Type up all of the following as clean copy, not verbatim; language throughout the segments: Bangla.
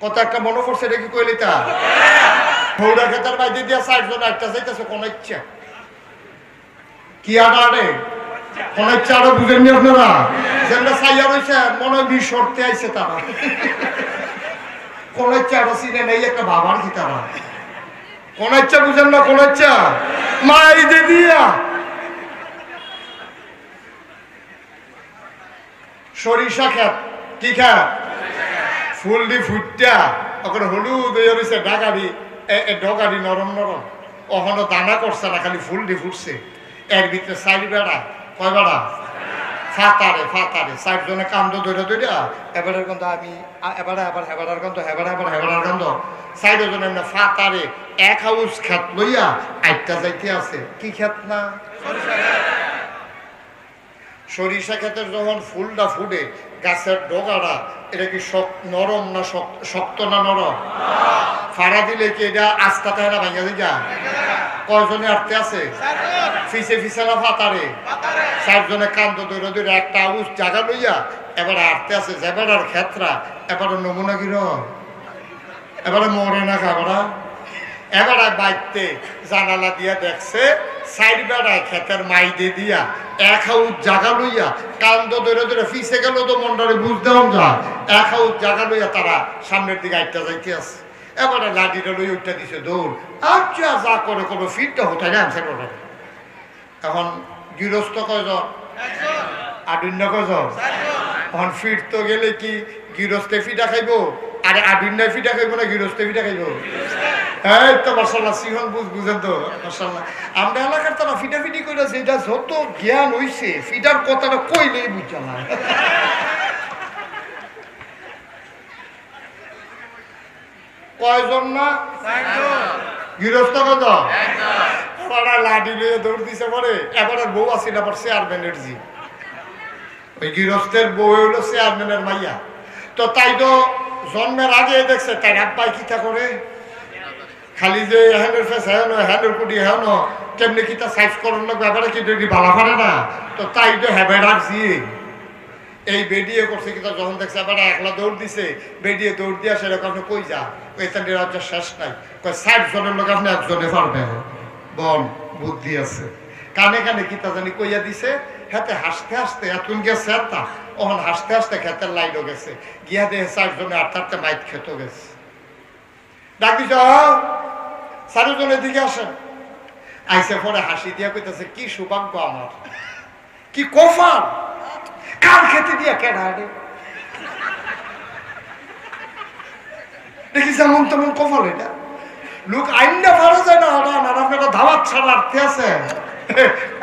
কত একটা মনে পড়ছে, এটা কি কইলি তা হৌরা খেতার বাইরে দিয়া 60 জন একটা যাইতেছে কোন ইচ্ছা কি আড়ে কোন ইচ্ছা আরো বুঝেননি আপনারা যেটা চাইয়া রয়েছে মনে হয় বিশর্তে আইছে তারা কোন ইচ্ছা আরো চিনে নেই একটা বাবার কি তারা কোন ইচ্ছা বুঝেন না কোন ইচ্ছা মাই দে দিয়া সরিষা খেত কি খেত ফুল দি ফুটটা ওখানে হলুদ হয়ে রয়েছে ডাগারি ডগারি নরম নরম ওখানে দানা করছে না খালি ফুল দি ফুটছে এর ভিতরে 4 বেড়া কয় বেড়া ফাতারে 60 জনে কান্দ ধরে এবারের গন্ধ আমি এবারে আবার হেবাড়ার গন্ধ হেবাড়ার গন্ধ 60 জনে এমনি ফাতারে 1 হাউস খেত লইয়া আইটা যাইতে আছে কি খেত না সরিষা ক্ষেতের যখন ফুলটা ফুটে গাছের ডগাটা এটা কি নরম না শক্ত না নরম ফাড়া দিলে কি এটা আস্তা থাকে না ভাঙা দিকা কয়জনে আটতে আছে ফিসে না ফাতারে 60 জনে কান্দ ধরে একটা আউস জায়গা লইয়া এবারে আটতে আছে যেবারার ক্ষেত্রা এবারে নমুনা গির এবারে মরে না খাবারা এবারে বাইতে জানালা দিয়া দেখছে 4 বেড়ায় ক্ষেতের মাইদে দিয়া 1 হাউস জায়গা লইয়া কান্দ ধরে ফিসে গেল তো মন্ডলে বুঝতেও যা 1 হাউস জায়গা লইয়া তারা সামনের দিকে আইটা যাইতে আছে এবারে লাঠিটা লইয়া উঠতে দিছে দৌড় আচ্ছা যা করে কোনো ফিটটা হতাই না এখন গৃহস্থ কয়জন আডুন্য কয়জন এখন ফিট তো গেলে কি গৃহস্থে ফিটা খাইবো আরে আডুন্য ফিটা খাইবো না গৃহস্থে ফিটা খাইবো এই তো মাশাআল্লাহ সিহন বুঝেন তো মাশাআল্লাহ আমরা এলাকার তারা ফিটাফিটি করেছে এটা যত জ্ঞান হইছে ফিটার কথাটা কইলেই বুঝা না কয়জন না গৃহস্থ কত এবারে লাঠি লইয়া দৌড় দিছে পরে এবারে বউ আছিল আবার চেয়ারম্যানের জি ওই গৃহস্থের বউ হইলো চেয়ারম্যানের মাইয়া তো তাই তো জন্মের আগে দেখছে তাই আব্বাই কিতা করে খালি যে হ্যান্ডের ফেস হ্যানো হ্যান্ডের কুটি হ্যানো কেমনি কিতা সাইজ করার লোক ব্যাপারে কি বালা পারে না তো তাই তো হ্যাবেডার জি এই বেডিয়ে করছে কিতা যখন দেখছে এবার একলা দৌড় দিছে বেডিয়ে দৌড় দিয়া সেরকম আপনি কই যা ওই তাদের রাজ্য শেষ নাই কয় 60 জনের লোক আপনি একজনে পারবে বল বুদ্ধি আছে কানে কানে কিতা জানি কইয়া দিছে হাতে হাসতে হাসতে এতক্ষণ গেছে তা ওখান হাসতে হাসতে খেতের লাইনও গেছে গিয়া দেখে 60 জনে আটটাতে মাইট খেত গেছে ডাকি যাও 4 জনের দিকে আসেন আইসে পরে হাসি দিয়া কইতেছে কি সৌভাগ্য আমার কি কফাল কার খেতে দিয়া কেডা রে দেখি যেমন তেমন কফাল এটা লোক আইনটা পারা যায় না হঠাৎ আর আপনারা ধাওয়াত ছাড়া আটকে আছে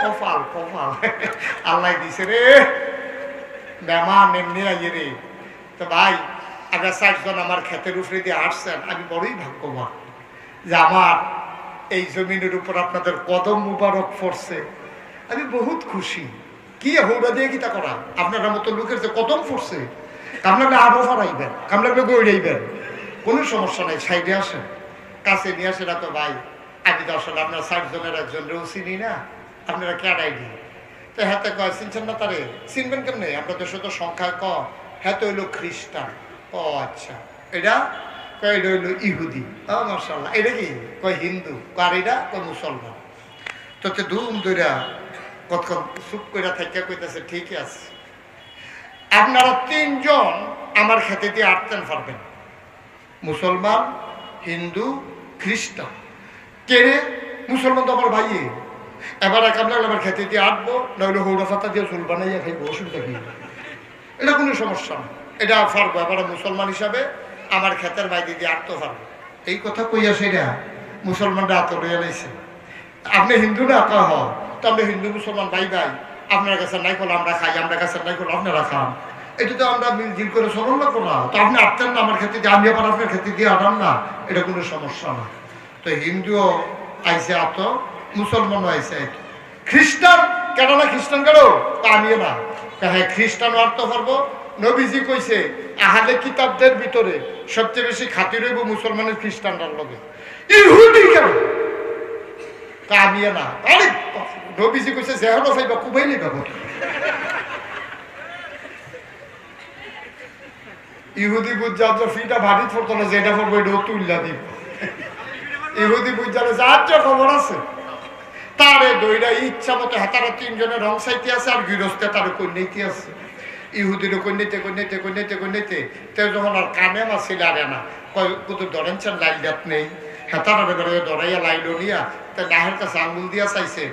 কফাল আল্লাহ দিছে রে মেহমান এমনি আইয়ে রে তো ভাই আগে 60 জন আমার ক্ষেতের উপরে দিয়ে আসছেন আমি বড়ই ভাগ্যবান যে আমার এই জমিনের উপর আপনাদের কদম মুবারক পড়ছে আমি বহুত খুশি কি হৌরা দিয়ে কিতা করা আপনার মতো লোকের যে কদম পড়ছে কামলাগলে আরো ফারাইবেন কামলাগলে গড়াইবেন কোনো সমস্যা নাই সাইডে আসেন কাছে নিয়ে আসে তো ভাই আমি তো আসলে আপনার 60 জনের একজন রেও চিনি না আপনারা কেডাই দিই তো হাতে কয় চিনছেন না তারে চিনবেন কেমনে আমরা দেশে তো সংখ্যায় কম হাতে হইলো খ্রিস্টান ও আচ্ছা এটা কয় এটা হইলো ইহুদি ও মাশাআল্লাহ এটা কি কয় হিন্দু আর এটা কয় মুসলমান তোতে ধুম দইরা কতক্ষণ চুপ করে থাকা কইতেছে ঠিকই আছে আপনারা 3 জন আমার খেতে দিয়ে আটতেন পারবেন মুসলমান হিন্দু খ্রিস্টান কে রে মুসলমান তো আমার ভাইয়ে এবার কামলা আমার খেতে দিয়ে আটবো নইলে হৌড়া ফাতা দিয়ে চুল বানাইয়া খাইবো অসুবিধা কি এটা কোনো সমস্যা না এটা পারবো এবার মুসলমান হিসাবে আমার ক্ষেতের বাইরে দিয়ে আটতে পারবো এই কথা কইয়া সেটা মুসলমানরা আতরে এলাইছে আপনি হিন্দু না কা হ তো আমরা হিন্দু মুসলমান ভাই ভাই আপনার কাছে নাই করলে আমরা খাই আমরা কাছে নাই করলে আপনারা খান এটা তো আমরা মিলজিল করে সরল লাগবো না তো আপনি আটতেন না আমার ক্ষেত্রে দিয়ে আমি আবার আপনার ক্ষেত্রে দিয়ে আটান না এটা কোনো সমস্যা না তো হিন্দুও আইসে আত মুসলমানও আইসে আইত খ্রিস্টান কেন না খ্রিস্টান কেন আমিও না হ্যাঁ খ্রিস্টানও আটতে পারবো নবীজি কইছে আহলে কিতাবদের ভিতরে সবচেয়ে বেশি খাতির হইব মুসলমানের খ্রিস্টানরার লগে ইহুদি কেন আমিও না আরে নবীজি কইছে যেহনো ফাইবা কুবাইলে বাবু ইহুদি বুঝাল ফিটা ভারী পড়তো না, যেটা পড়বো এটাও তুললা দিব। ইহুদি বুঝালে যার খবর আছে তারে দইরা ইচ্ছা মতো হাতারা তিনজনের রং সাইতে আছে আর গৃহস্থে তার কন্যাইতে আছে। ইহুদির কন্যাইতে যখন আর কানে মাছিল আরে না কত ধরেনছেন লাইল দাঁত নেই, হেতারা ধরাইয়া লাইলো নিয়া তা নাহের কাছে আঙ্গুল দিয়া চাইছে,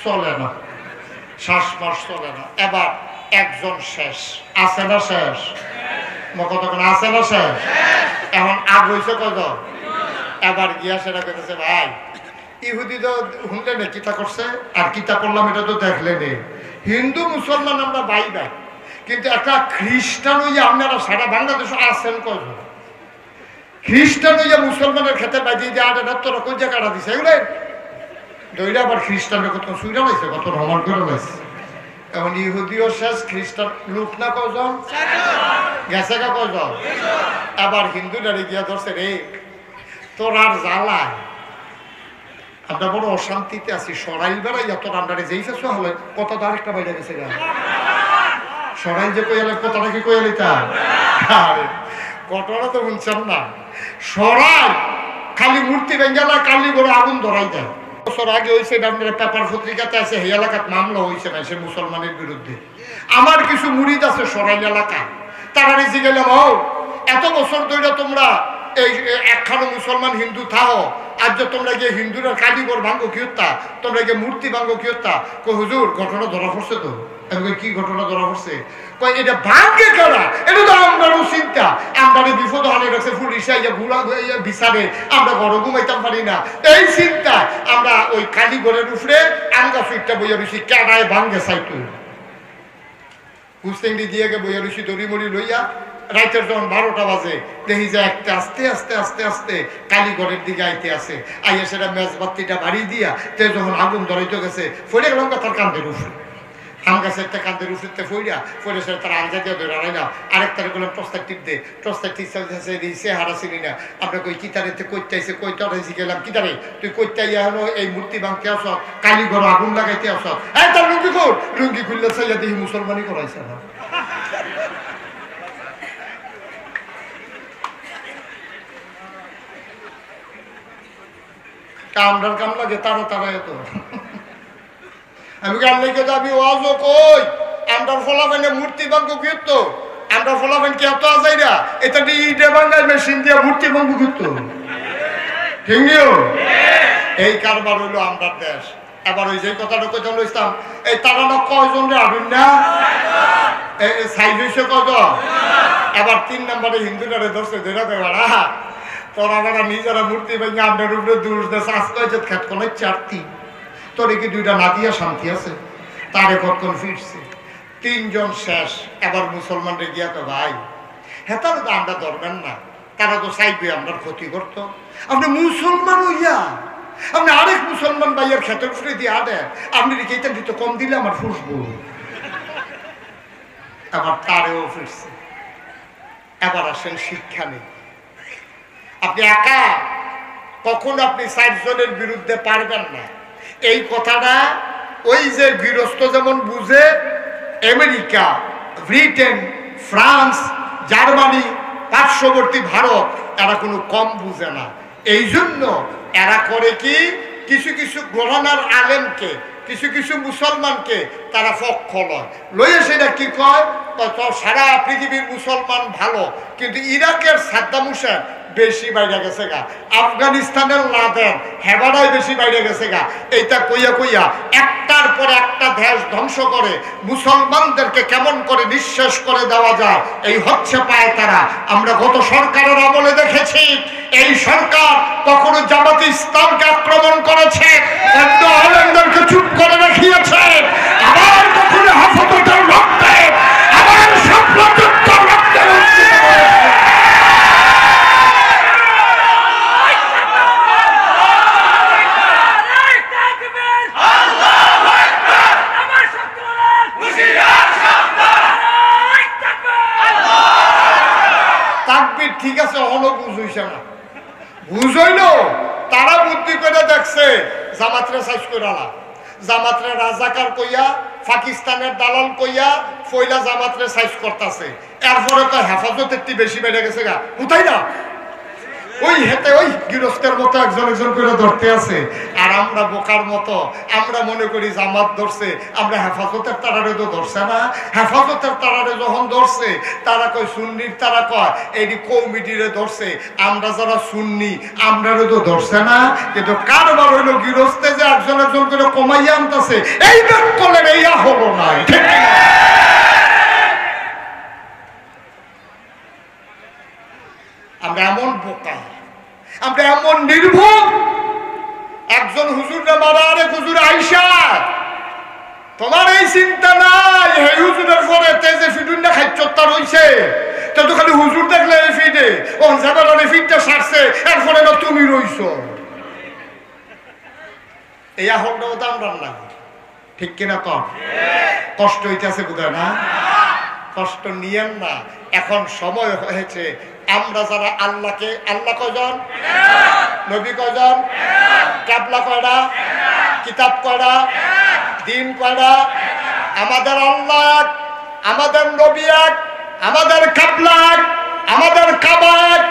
চলে না, শ্বাস মাস চলে না। এবার একজন শেষ, আছে না শেষ? কতক্ষণ আছে না শেষ? এখন আগ হয়েছে কত? এবার গিয়া সেটা কেটেছে, ভাই ইহুদি তো শুনলে না কিতা করছে আর কিতা করলাম এটা তো দেখলে নে। হিন্দু মুসলমান আমরা ভাই ভাই, কিন্তু একটা খ্রিস্টান হইয়া আপনারা সারা বাংলাদেশে আছেন কজন? খ্রিস্টান হইয়া মুসলমানের খেতে বাজিয়ে দিয়ে আট তোরা কোন জায়গাটা দিছে এগুলো দইরা আবার খ্রিস্টানের কত সুইরা লাইছে, কত রমন করে লাইছে। এখন ইহুদিও শেষ, খ্রিস্টান লোক না কজন গেছে গা কজন? আবার হিন্দু দাঁড়িয়ে গিয়া ধরছে, রে তোর আর জ্বালায় আমরা বড় অশান্তিতে আছি, সরাইল বেড়াইয়া তোর আমরা যেই ফেস হলে কত তো আরেকটা বাইরে গেছে গা। সরাইল যে কইয়ালে কথাটা কি কইয়ালি তা ঘটনা তো শুনছেন না। সরাই খালি মূর্তি ভেঙ্গে না, কালি বড় আগুন ধরাই দেয়। বছর আগে হয়েছে পেপার পত্রিকাতে আছে, এই এলাকাত মামলা হয়েছে না সে মুসলমানের বিরুদ্ধে। আমার কিছু মুরিদ আছে সরাইল এলাকা, তারা রেজি গেলাম ও এত বছর ধরে তোমরা এই একখানো মুসলমান হিন্দু থাও, আজ যে তোমরা গিয়ে হিন্দুরা কালীঘর ভাঙ্গো কি হত্যা, তোমরা গিয়ে মূর্তি ভাঙ্গো কি হত্যা। কই হুজুর ঘটনা ধরা পড়ছে তো। কি ঘটনা ধরা পড়ছে? কই এটা ভাঙ্গে কারা, এটা তো আমরাও চিন্তা, আমরা বিপদ হানে রাখছে পুলিশ আইয়া ঘুরা বিচারে, আমরা ঘর ঘুমাইতাম পারি না। এই চিন্তা আমরা ওই কালীঘরের উপরে আঙ্গা ফিটটা বইয়া রয়েছি, কেনায় ভাঙ্গে চাইতো কুস্তেঙ্গি দিয়ে বইয়া রয়েছি দড়ি মড়ি লইয়া। রাইতের যখন 12টা বাজে দেখি যে একটা আস্তে আস্তে আস্তে আস্তে কালীঘরের দিকে আইতে আছে, আইয়া সেটা মেজবাতিটা বাড়ি দিয়া তে যখন আগুন ধরাইতে গেছে ফইরে গেলাম তার কান্দের উঠে, আম গাছে একটা কান্দের উঠতে ফইরে সেটা তারা আলজা দিয়ে ধরে আড়াইলাম। আরেকটারে বললাম টস্তার টিপ দে, টস্তার টিপ দিয়েছে হারা চিনি না। আমরা কই কিতারেতে কইতে আইসে, কইতে আইসি গেলাম কিতারে তুই কইতে আইয়া হলো এই মূর্তি ভাঙতে আস, কালীঘর আগুন লাগাইতে আস। হ্যাঁ তার লুঙ্গি কর, লুঙ্গি খুললে চাইয়া দেখি মুসলমানই করাইছে না। কামড়ার কাম লাগে তারা তারা এত আমি কামড়ে যাবি ওয়াজও কই আমরা ফলাফেনে মূর্তি ভাঙ্গ কীর্ত, আমরা ফলাফেন কি এত আজাইরা এটা ইটে বাঙ্গাই মেশিন দিয়ে মূর্তি ভাঙ্গ কীর্ত, ঠিক নিও এই কারবার হইলো আমরা দেশ। এবার ওই যে কথাটা কোথাও ইসলাম এই তারা না কয়জন রে আবিন না সাইজ হইছে কত। এবার 3 নম্বরে হিন্দুটারে ধরছে ধরে বেড়া তোরা বেড়া নিজেরা মূর্তি ভেঙে আপনার উপরে দূর দেশ আজকে খেত কোনো চারটি তোর কি 2টা না দিয়া শান্তি আছে, তারে কতক্ষণ ফিরছে 3 জন শেষ। এবার মুসলমানরে গিয়া তো ভাই হ্যাঁ তারা তো আমরা ধরবেন না, তারা তো চাইবে আমরা ক্ষতি করতো। আপনি মুসলমান হইয়া আপনি আরেক মুসলমান ভাইয়ের ক্ষেতের ফুটে দিয়ে আদেন, আপনি এইটা দিতে কম দিলে আমার ফুসবো। আবার তারেও ফিরছে। এবার আসেন শিক্ষা নেই, আপনি একা কখন আপনি 4 জনের বিরুদ্ধে পারবেন না। এই কথাটা ওই যে গৃহস্থ যেমন বুঝে, আমেরিকা, ব্রিটেন, ফ্রান্স, জার্মানি, পার্শ্ববর্তী ভারত এরা কোনো কম বুঝে না। এই জন্য এরা করে কি কিছু কিছু ঘরানার আলেমকে, কিছু কিছু মুসলমানকে তারা পক্ষ লয়ে সেটা কি কয় সারা পৃথিবীর মুসলমান ভালো, কিন্তু ইরাকের সাদ্দাম হুসেন বেশি বাইরে গেছে গা, আফগানিস্তানের লাদেন হেবারাই বেশি বাইরে গেছে গা। এইটা কইয়া কইয়া একটার পর একটা দেশ ধ্বংস করে মুসলমানদেরকে কেমন করে নিঃশেষ করে দেওয়া যায়, এই হচ্ছে পায় তারা। আমরা গত সরকারের আমলে দেখেছি এই সরকার কখনো জামাতে ইসলামকে আক্রমণ করেছে, আলেমদেরকে চুপ করে রেখিয়েছে, আবার কখনো হাফাজতের রক্তে, আবার সাম্রাজ্যত্বের রক্তে রঞ্জিত করেছে। ঠিক আছে অনেক বুঝইছে না, বুঝইল তারা বুদ্ধি করে দেখছে জামাতরে সাইজ করে জামাতরে রাজাকার কইয়া, পাকিস্তানের দালাল কইয়া ফয়লা জামাতরে সাইজ করতেছে। এরপরে তো হেফাজতের বেশি বেড়ে গেছে গা, কোথায় না ওই হেতে ওই গৃহস্থের মতো একজন একজন করে ধরতে আছে। আর আমরা বোকার মতো আমরা মনে করি জামাত ধরছে, আমরা হেফাজতের তারারে তো ধরছে না। হেফাজতের তারারে যখন ধরছে তারা কয় সুন্নির, তারা কয় এটি কমিটিরে ধরছে। আমরা যারা সুন্নি আমরারও তো ধরছে না। কিন্তু কারবার হইলো গৃহস্থে যে একজন একজন করে কমাইয়া আনতেছে, এই বের করলেন এইয়া হলো না। ঠিক আমরা এমন বোকা, আমরা এমন নির্ভুল। একজন হুজুরে মারা আরেক হুজুর আইসা, তোমার এই চিন্তা নাই এই হুজুরের পরে তেজে ফিডুন না খাইচত্তা রইছে, তো খালি হুজুর দেখলে এই ফিডে ও যাবার ফিডটা সারছে, এরপরে না তুমি রইছ। এই আহ্বানটাও তো আমরা লাগে, ঠিক কিনা? কম কষ্ট হইতেছে বোধহয় না? কষ্ট নিয়েন না, এখন সময় হয়েছে। আমরা যারা আল্লাহকে, আল্লাহ কয়জন, নবী কয়জন, কাবলা কয়টা, কিতাব কয়টা, দিন কয়টা? আমাদের আল্লাহ এক, আমাদের নবী এক, আমাদের কাবলা এক, আমাদের কাবা এক,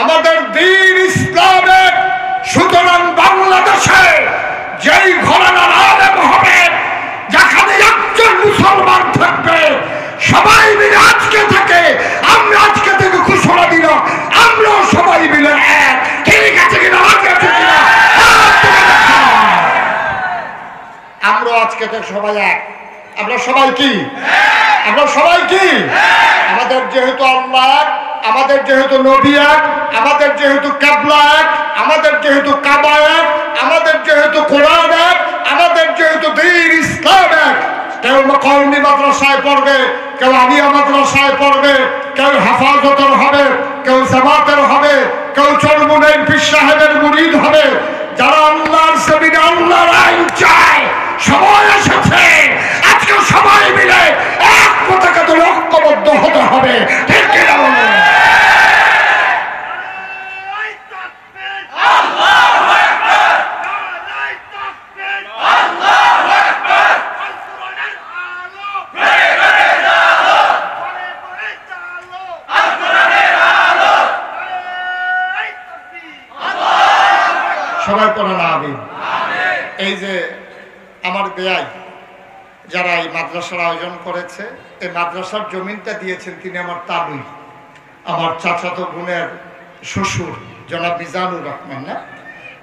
আমাদের দিন ইসলাম এক। সুতরাং বাংলাদেশে যেই ঘরানার আলেম হবে, যেখানে একজন মুসলমান থাকবে, সবাই মিলে আজকে থেকে, আমরা আজকে থেকে ঘোষণা দিল আমরাও সবাই মিলে এক। ঠিক আছে কিনা? আমরা আজকে থেকে সবাই এক। আমরা সবাই কি? আমরা সবাই কি? আমাদের যেহেতু আল্লাহ এক, আমাদের যেহেতু নবী এক, আমাদের যেহেতু কাবলা এক, আমাদের যেহেতু কাবা এক, আমাদের যেহেতু কোরআন এক, আমাদের যেহেতু দ্বীন ইসলাম এক। কেউ কওমি মাদ্রাসায় পড়বে, কেউ আলিয়া মাদ্রাসায় পড়বে, কেউ হেফাজতের হবে, কেউ জামাতের হবে, কেউ চরমুনাইর পীর সাহেবের মুরিদ হবে। যারা আল্লাহর জমিনে আল্লাহর আইন চায়, সময় এসেছে আজকে সবাই মিলে এক পতাকাতে ঐক্যবদ্ধ হতে হবে। ঠিক কিনা বলুন? সবাই পড়েন আমিন। এই যে আমার বেয়াই যারা এই মাদ্রাসার আয়োজন করেছে, এই মাদ্রাসার জমিনটা দিয়েছেন তিনি আমার তালুই, আমার চাচাতো বোনের শ্বশুর, জনাব মিজানুর রহমান। না,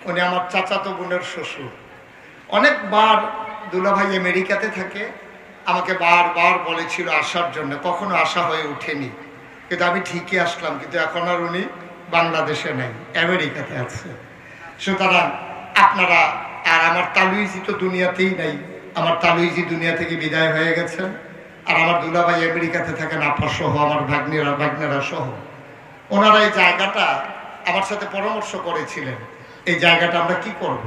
উনি আমার চাচাতো বোনের শ্বশুর। অনেকবার দুলাভাই আমেরিকাতে থাকে, আমাকে বারবার বলেছিল আসার জন্য, কখনো আসা হয়ে ওঠেনি। কিন্তু আমি ঠিকই আসলাম, কিন্তু এখন আর উনি বাংলাদেশে নেই, আমেরিকাতে আছে। সুতরাং আপনারা, আর আমার তালুইজি তো দুনিয়াতেই নাই, আমার তালুইজি দুনিয়া থেকে বিদায় হয়ে গেছেন। আর আমার দুলাভাই আমেরিকাতে থাকেন, আপা সহ, আমার ভাগ্নেরা সহ। ওনারা এই জায়গাটা আমার সাথে পরামর্শ করেছিলেন, এই জায়গাটা আমরা কি করব।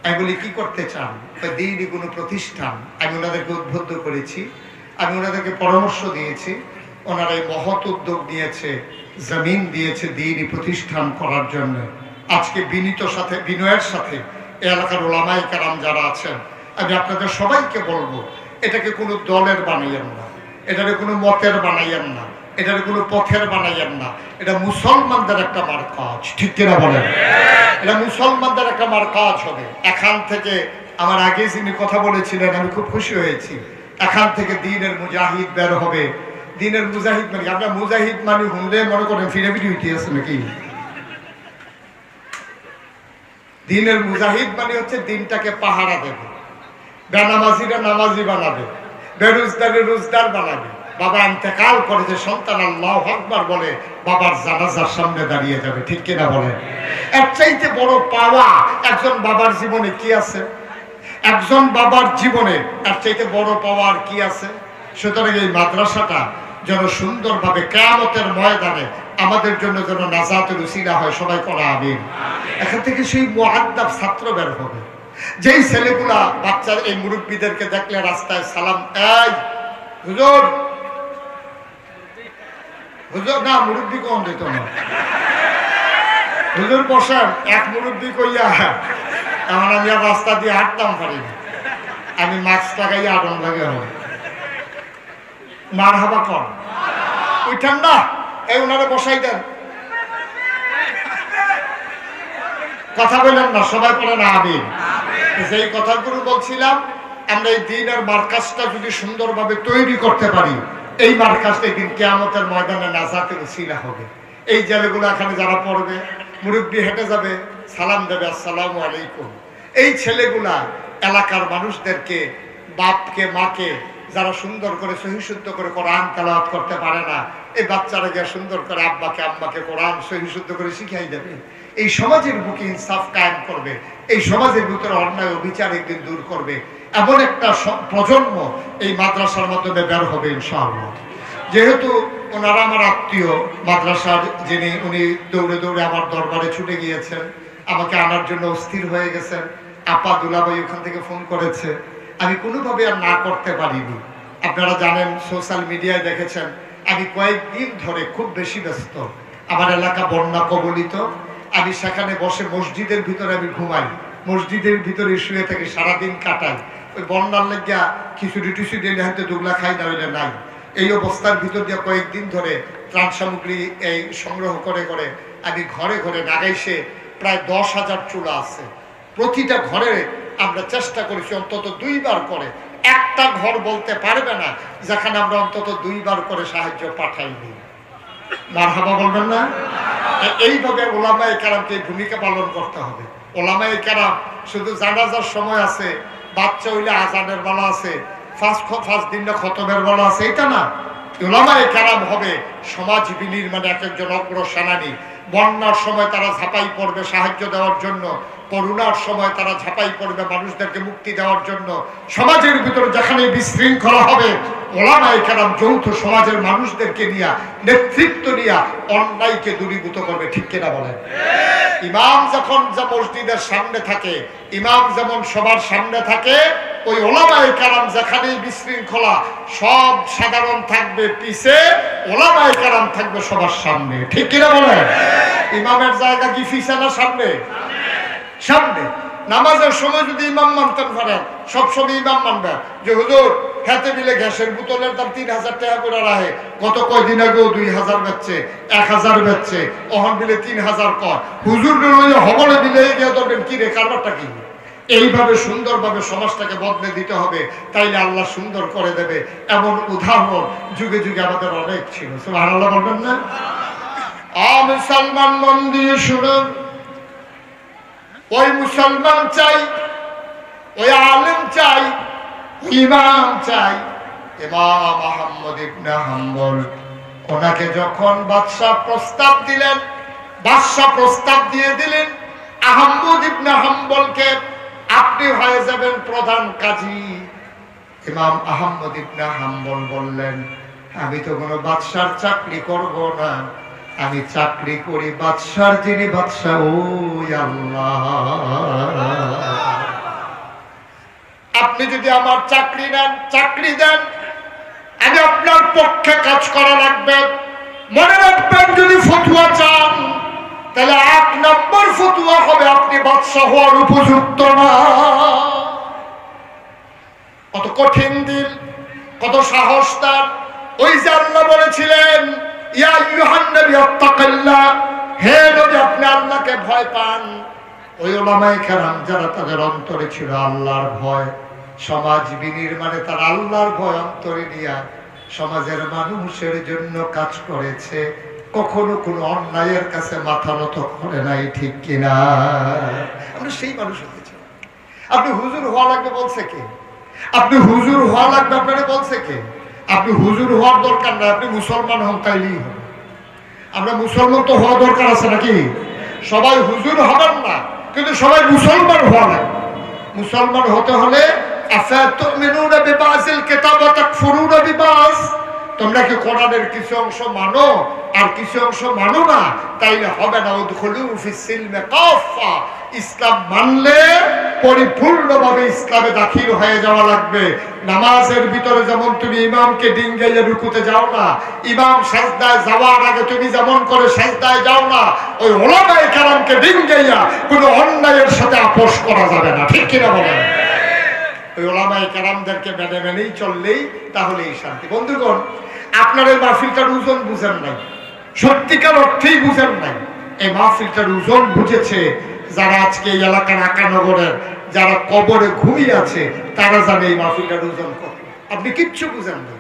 আমি বলি কি করতে চান? দিনই কোনো প্রতিষ্ঠান। আমি ওনাদেরকে উদ্বুদ্ধ করেছি, আমি ওনাদেরকে পরামর্শ দিয়েছি। ওনারা এই মহৎ উদ্যোগ নিয়েছে, জমিন দিয়েছে দিনই প্রতিষ্ঠান করার জন্য। আজকে বিনয়ের সাথে এলাকার ওলামায়ে কেরাম যারা আছেন, আমি আপনাদের সবাইকে বলবো, এটাকে কোনো দলের বানাইয়েন না, এটাকে কোনো মতের বানাইয়েন না, এটাকে কোনো পথের বানাইয়েন না। এটা মুসলমানদের একটা মারকাজ। ঠিক কিনা বলেন? এটা মুসলমানদের একটা মারকাজ হবে। এখান থেকে আমার আগে যিনি কথা বলেছিলেন, আমি খুব খুশি হয়েছি। এখান থেকে দ্বীনের মুজাহিদ বের হবে। দ্বীনের মুজাহিদ মানে, আমরা মুজাহিদ মানে হুনলে মনে করেন ফিরে হইতে আছে নাকি? দ্বীনের মুজাহিদ মানে হচ্ছে দিনটাকে পাহারা দেবে, বেনামাজিরা নামাজি বানাবে, বেরোজদারে রোজদার বানাবে। বাবা ইন্তেকাল করে যে সন্তান আল্লাহু আকবার বলে, বাবার জানাজার সামনে দাঁড়িয়ে যাবে। ঠিক কিনা বলে? এর চাইতে বড় পাওয়া একজন বাবার জীবনে কি আছে? একজন বাবার জীবনে এর চাইতে বড় পাওয়া আর কি আছে? সুতরাং এই মাদ্রাসাটা যেন সুন্দরভাবে কিয়ামতের ময়দানে আমাদের জন্য যেন নাজাতের উসিলা হয়। সবাই পড়া আমিন। এখান থেকে সেই মুআদ্দাব ছাত্র বের হবে, যেই ছেলেগুলা বাচ্চা এই মুরব্বীদেরকে দেখলে রাস্তায় সালাম, এই হুজুর, হুজুর না, মুরব্বী কোন দিত না, হুজুর বসান, এক মুরব্বী কইয়া এমন আমি আর রাস্তা দিয়ে হাঁটতাম পারি না, আমি মাস্ক লাগাইয়া আগুন লাগে হবে। মারহাবা কর, উঠান না, এই ওনারে বসাই দেন। কথা বললেন না, সবাই বলেন আমিন। যেই কথাগুলো বলছিলাম, আমরা এই দিনের মার্কাজটা যদি সুন্দরভাবে তৈরি করতে পারি, এই মার্কাজটা দিন কিয়ামতের ময়দানে নাজাতের উসিলা হবে। এই ছেলেগুলো এখানে যারা পড়বে, মুরব্বী হেঁটে যাবে, সালাম দেবে, আসসালামু আলাইকুম। এই ছেলেগুলা এলাকার মানুষদেরকে, বাপকে মাকে যারা সুন্দর করে সহিশুদ্ধ করে কোরআন তেলাওয়াত করতে পারে না, এই বাচ্চারা গিয়ে সুন্দর করে আব্বাকে আম্মাকে কোরআন সহিশুদ্ধ করে শিখাই দেবে। এই সমাজের বুকে ইনসাফ কায়েম করবে, এই সমাজের ভিতরে অন্যায় অবিচার একদিন দূর করবে। এমন একটা প্রজন্ম এই মাদ্রাসার মাধ্যমে বের হবে ইনশাআল্লাহ। যেহেতু ওনারা আমার আত্মীয়, মাদ্রাসার যিনি, উনি দৌড়ে দৌড়ে আমার দরবারে ছুটে গিয়েছেন, আমাকে আনার জন্য অস্থির হয়ে গেছেন। আপা দুলাভাই ওখান থেকে ফোন করেছে, আমি কোনোভাবে আর না করতে পারিনি। আপনারা জানেন, সোশ্যাল মিডিয়ায় দেখেছেন, আমি কয়েকদিন ধরে খুব বেশি ব্যস্ত। আমার এলাকা বন্যা কবলিত, আমি সেখানে বসে মসজিদের ভিতরে আমি ঘুমাই, মসজিদের ভিতরে শুয়ে থাকি, সারাদিন কাটাই। ওই বন্যার লেগিয়া খিচুড়ি টিচুড়ি হয়তো দুগলা খাই না হইলে নাই। এই অবস্থার ভিতর দিয়ে কয়েকদিন ধরে ত্রাণ সামগ্রী এই সংগ্রহ করে করে আমি ঘরে ঘরে নাগাইছে প্রায় 10,000 চুলা আছে। প্রতিটা ঘরে আমরা চেষ্টা করেছি অন্তত 2 বার করে, একটা ঘর বলতে পারবে না যেখানে আমরা অন্তত 2 বার করে সাহায্য পাঠাইনি। মারহাবা বলবেন না? এইভাবে ওলামায়ে কেরামকে ভূমিকা পালন করতে হবে। ওলামায়ে কেরাম শুধু জানাজার সময় আছে, বাচ্চা হইলে আজানের বেলা আছে, ফার্স্ট দিনটা খতমের বেলা আছে, এটা না। ওলামায়ে কেরাম হবে সমাজ বিনির্মাণে এক একজন অগ্রসেনানী। বন্যার সময় তারা ঝাঁপাই পড়বে সাহায্য দেওয়ার জন্য, করোনার সময় তারা ঝাঁপাই পড়বে মানুষদেরকে মুক্তি দেওয়ার জন্য। সমাজের ভিতরে যেখানে বিশৃঙ্খলা হবে, ওলামায়ে কেরাম যৌথ সমাজের মানুষদেরকে নিয়ে, নেতৃত্ব নিয়ে অন্যায়কে দূরীভূত করবে। ঠিক কিনা বলেন? ইমাম যখন যা মসজিদের সামনে থাকে, ইমাম যেমন সবার সামনে থাকে, ওই ওলামায়ে কেরাম যেখানেই বিশৃঙ্খলা, সব সাধারণ থাকবে পিছে, ওলামায়ে কেরাম থাকবে সবার সামনে। ঠিক কিনা বলেন? ইমামের জায়গা কি পিছে না সামনে? সামনে। নামাজের সময় যদি ইমাম মানতেন পারেন, সবসময় ইমাম মানবেন যে হুজুর হাতে বিলে গ্যাসের বোতলের দাম 3,000 টাকা করে রাখে, গত কয়দিন আগেও 2,000 বেচছে, 1,000 বেচছে, অহন বিলে 3,000 কয়, হুজুর হবলে বিলে গিয়ে ধরবেন কি রে, কারবারটা কি? এইভাবে সুন্দরভাবে সমাজটাকে বদলে দিতে হবে, তাইলে আল্লাহ সুন্দর করে দেবে। এমন উদাহরণ যুগে যুগে আমাদের অনেক ছিল। সুবহানাল্লাহ বলবেন না? মুসলমান মন দিয়ে শুনুন, ওই মুসলমান চাই, ওই আলেম চাই, ইমাম চাই, ইমাম আহমদ ইবনে হাম্বল। ওনাকে যখন বাদশাহ প্রস্তাব দিলেন, বাদশাহ প্রস্তাব দিয়ে দিলেন আহমদ ইবনে হাম্বলকে, আপনি হয়ে যাবেন প্রধান কাজী। ইমাম আহমদ ইবনে হাম্বল বললেন, আমি তো কোনো বাদশার চাকরি করব না, আমি চাকরি করি বাদশার যিনি বাদশাহ, ওই আল্লাহ। আপনি যদি আমার চাকরি নেন, চাকরি দেন, আমি আপনার পক্ষে কাজ করা লাগবে। মনে রাখবেন, যদি ফতুয়া চান তাহলে 1 নম্বর ফতুয়া হবে আপনি বাদশাহ হওয়ার উপযুক্ত না। কত কঠিন দিল, কত সাহস তার। ওই যে আল্লাহ বলেছিলেন, ইয়া আইয়ুহান নবী আত্তাকিল্লাহ, হে নবী আপনি আল্লাহকে ভয় পান। ওই ওলামায়ে কেরাম যারা, তাদের অন্তরে ছিল আল্লাহর ভয়, সমাজ বিনির্মাণে তারা আল্লাহর ভয় অন্তরে নিয়ে সমাজের মানুষের জন্য কাজ করেছে, কখনো কোনো অন্যায়ের কাছে মাথা নত করে নাই। ঠিক কিনা? আমরা সেই মানুষ হতে চাই। আপনি হুজুর হওয়া লাগবে বলছে কে? আপনি হুজুর হওয়া লাগবে আপনারা বলছে কে? আপনি হুজুর হওয়ার দরকার নাই, আপনি মুসলমান হন তাইলেই হবে। আমরা মুসলমান তো হওয়া দরকার আছে নাকি? সবাই হুজুর হবেন না, কিন্তু সবাই মুসলমান হওয়া লাগবে। মুসলমান হতে হলে আফাতুমিনুনা বিবাযিল কিতাব ওয়া তাকফুরুনা বিবায, তোমরা কি কোরআনের কিছু অংশ মানো আর কিছু অংশ মানো না, তাইলে হবে না। উদখুলু ফিস সিলমি কাফা, ইসলাম মানলে পরিপূর্ণভাবে ইসলামে দাখিল হয়ে যাওয়া লাগবে। নামাজের ভিতরে যেমন তুমি ইমামকে ডিঙ্গাইয়া রুকুতে যাও না, ইমাম সাজদায় যাওয়ার আগে তুমি যেমন করে সাজদায় যাও না, ওই ওলামায়ে কেরামকে ডিঙ্গাইয়া কোনো অন্যায়ের সাথে আপোষ করা যাবে না। ঠিক কিনা বলেন? ওই ওলামায়ে কেরামদেরকে মেনে মেনেই চললেই তাহলেই শান্তি। বন্ধুগণ, আপনার এই মাহফিলটার ওজন বুঝেন নাই, সত্যিকার অর্থেই বুঝেন নাই। এই মাহফিলটার ওজন বুঝেছে যারা আজকে এই এলাকার আকানগরের যারা কবরে ঘুমিয়ে আছে, তারা জানে এই মাহফিলটার ওজন কত। আপনি কিচ্ছু বুঝেন না,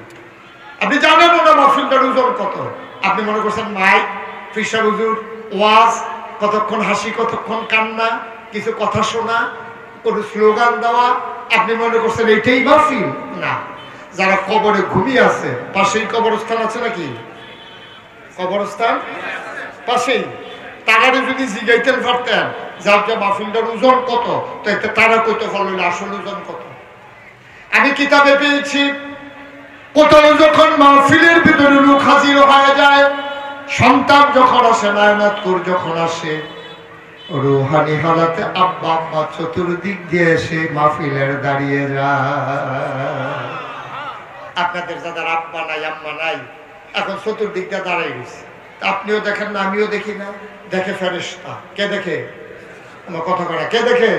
আপনি জানেন না মাহফিলটার ওজন কত। আপনি মনে করছেন মাইক, ফিশার হুজুর, ওয়াজ, কতক্ষণ হাসি কতক্ষণ কান্না, কিছু কথা শোনা, কোনো স্লোগান দেওয়া, আপনি মনে করছেন এইটাই মাহফিল। না, যারা কবরে ঘুমিয়ে আছে, পাশেই কবরস্থান আছে নাকি? কবরস্থান পাশেই, তারা যদি জিগাইতেন পারতেন যার যে মাহফিলটার ওজন কত, তো তারা কইতে পারল আসল ওজন কত। আমি কিতাবে পেয়েছি কোথাও যখন মাহফিলের ভিতরে লোক হাজির হয়ে যায়, সন্তান যখন আসে, নায়নাতকুর যখন আসে, রুহানি হালাতে আব্বা আম্মা চতুর্দিক দিয়ে এসে মাহফিলের দাঁড়িয়ে যায়। আপনাদের যাদের আব্বা নাই আম্মা নাই, এখন চতুর্দিক দিয়ে দাঁড়াই গেছে। আপনিও দেখেন না, আমিও দেখি না, দেখে ফেরেশতা। কে দেখে? আমার কথা করা কে দেখে?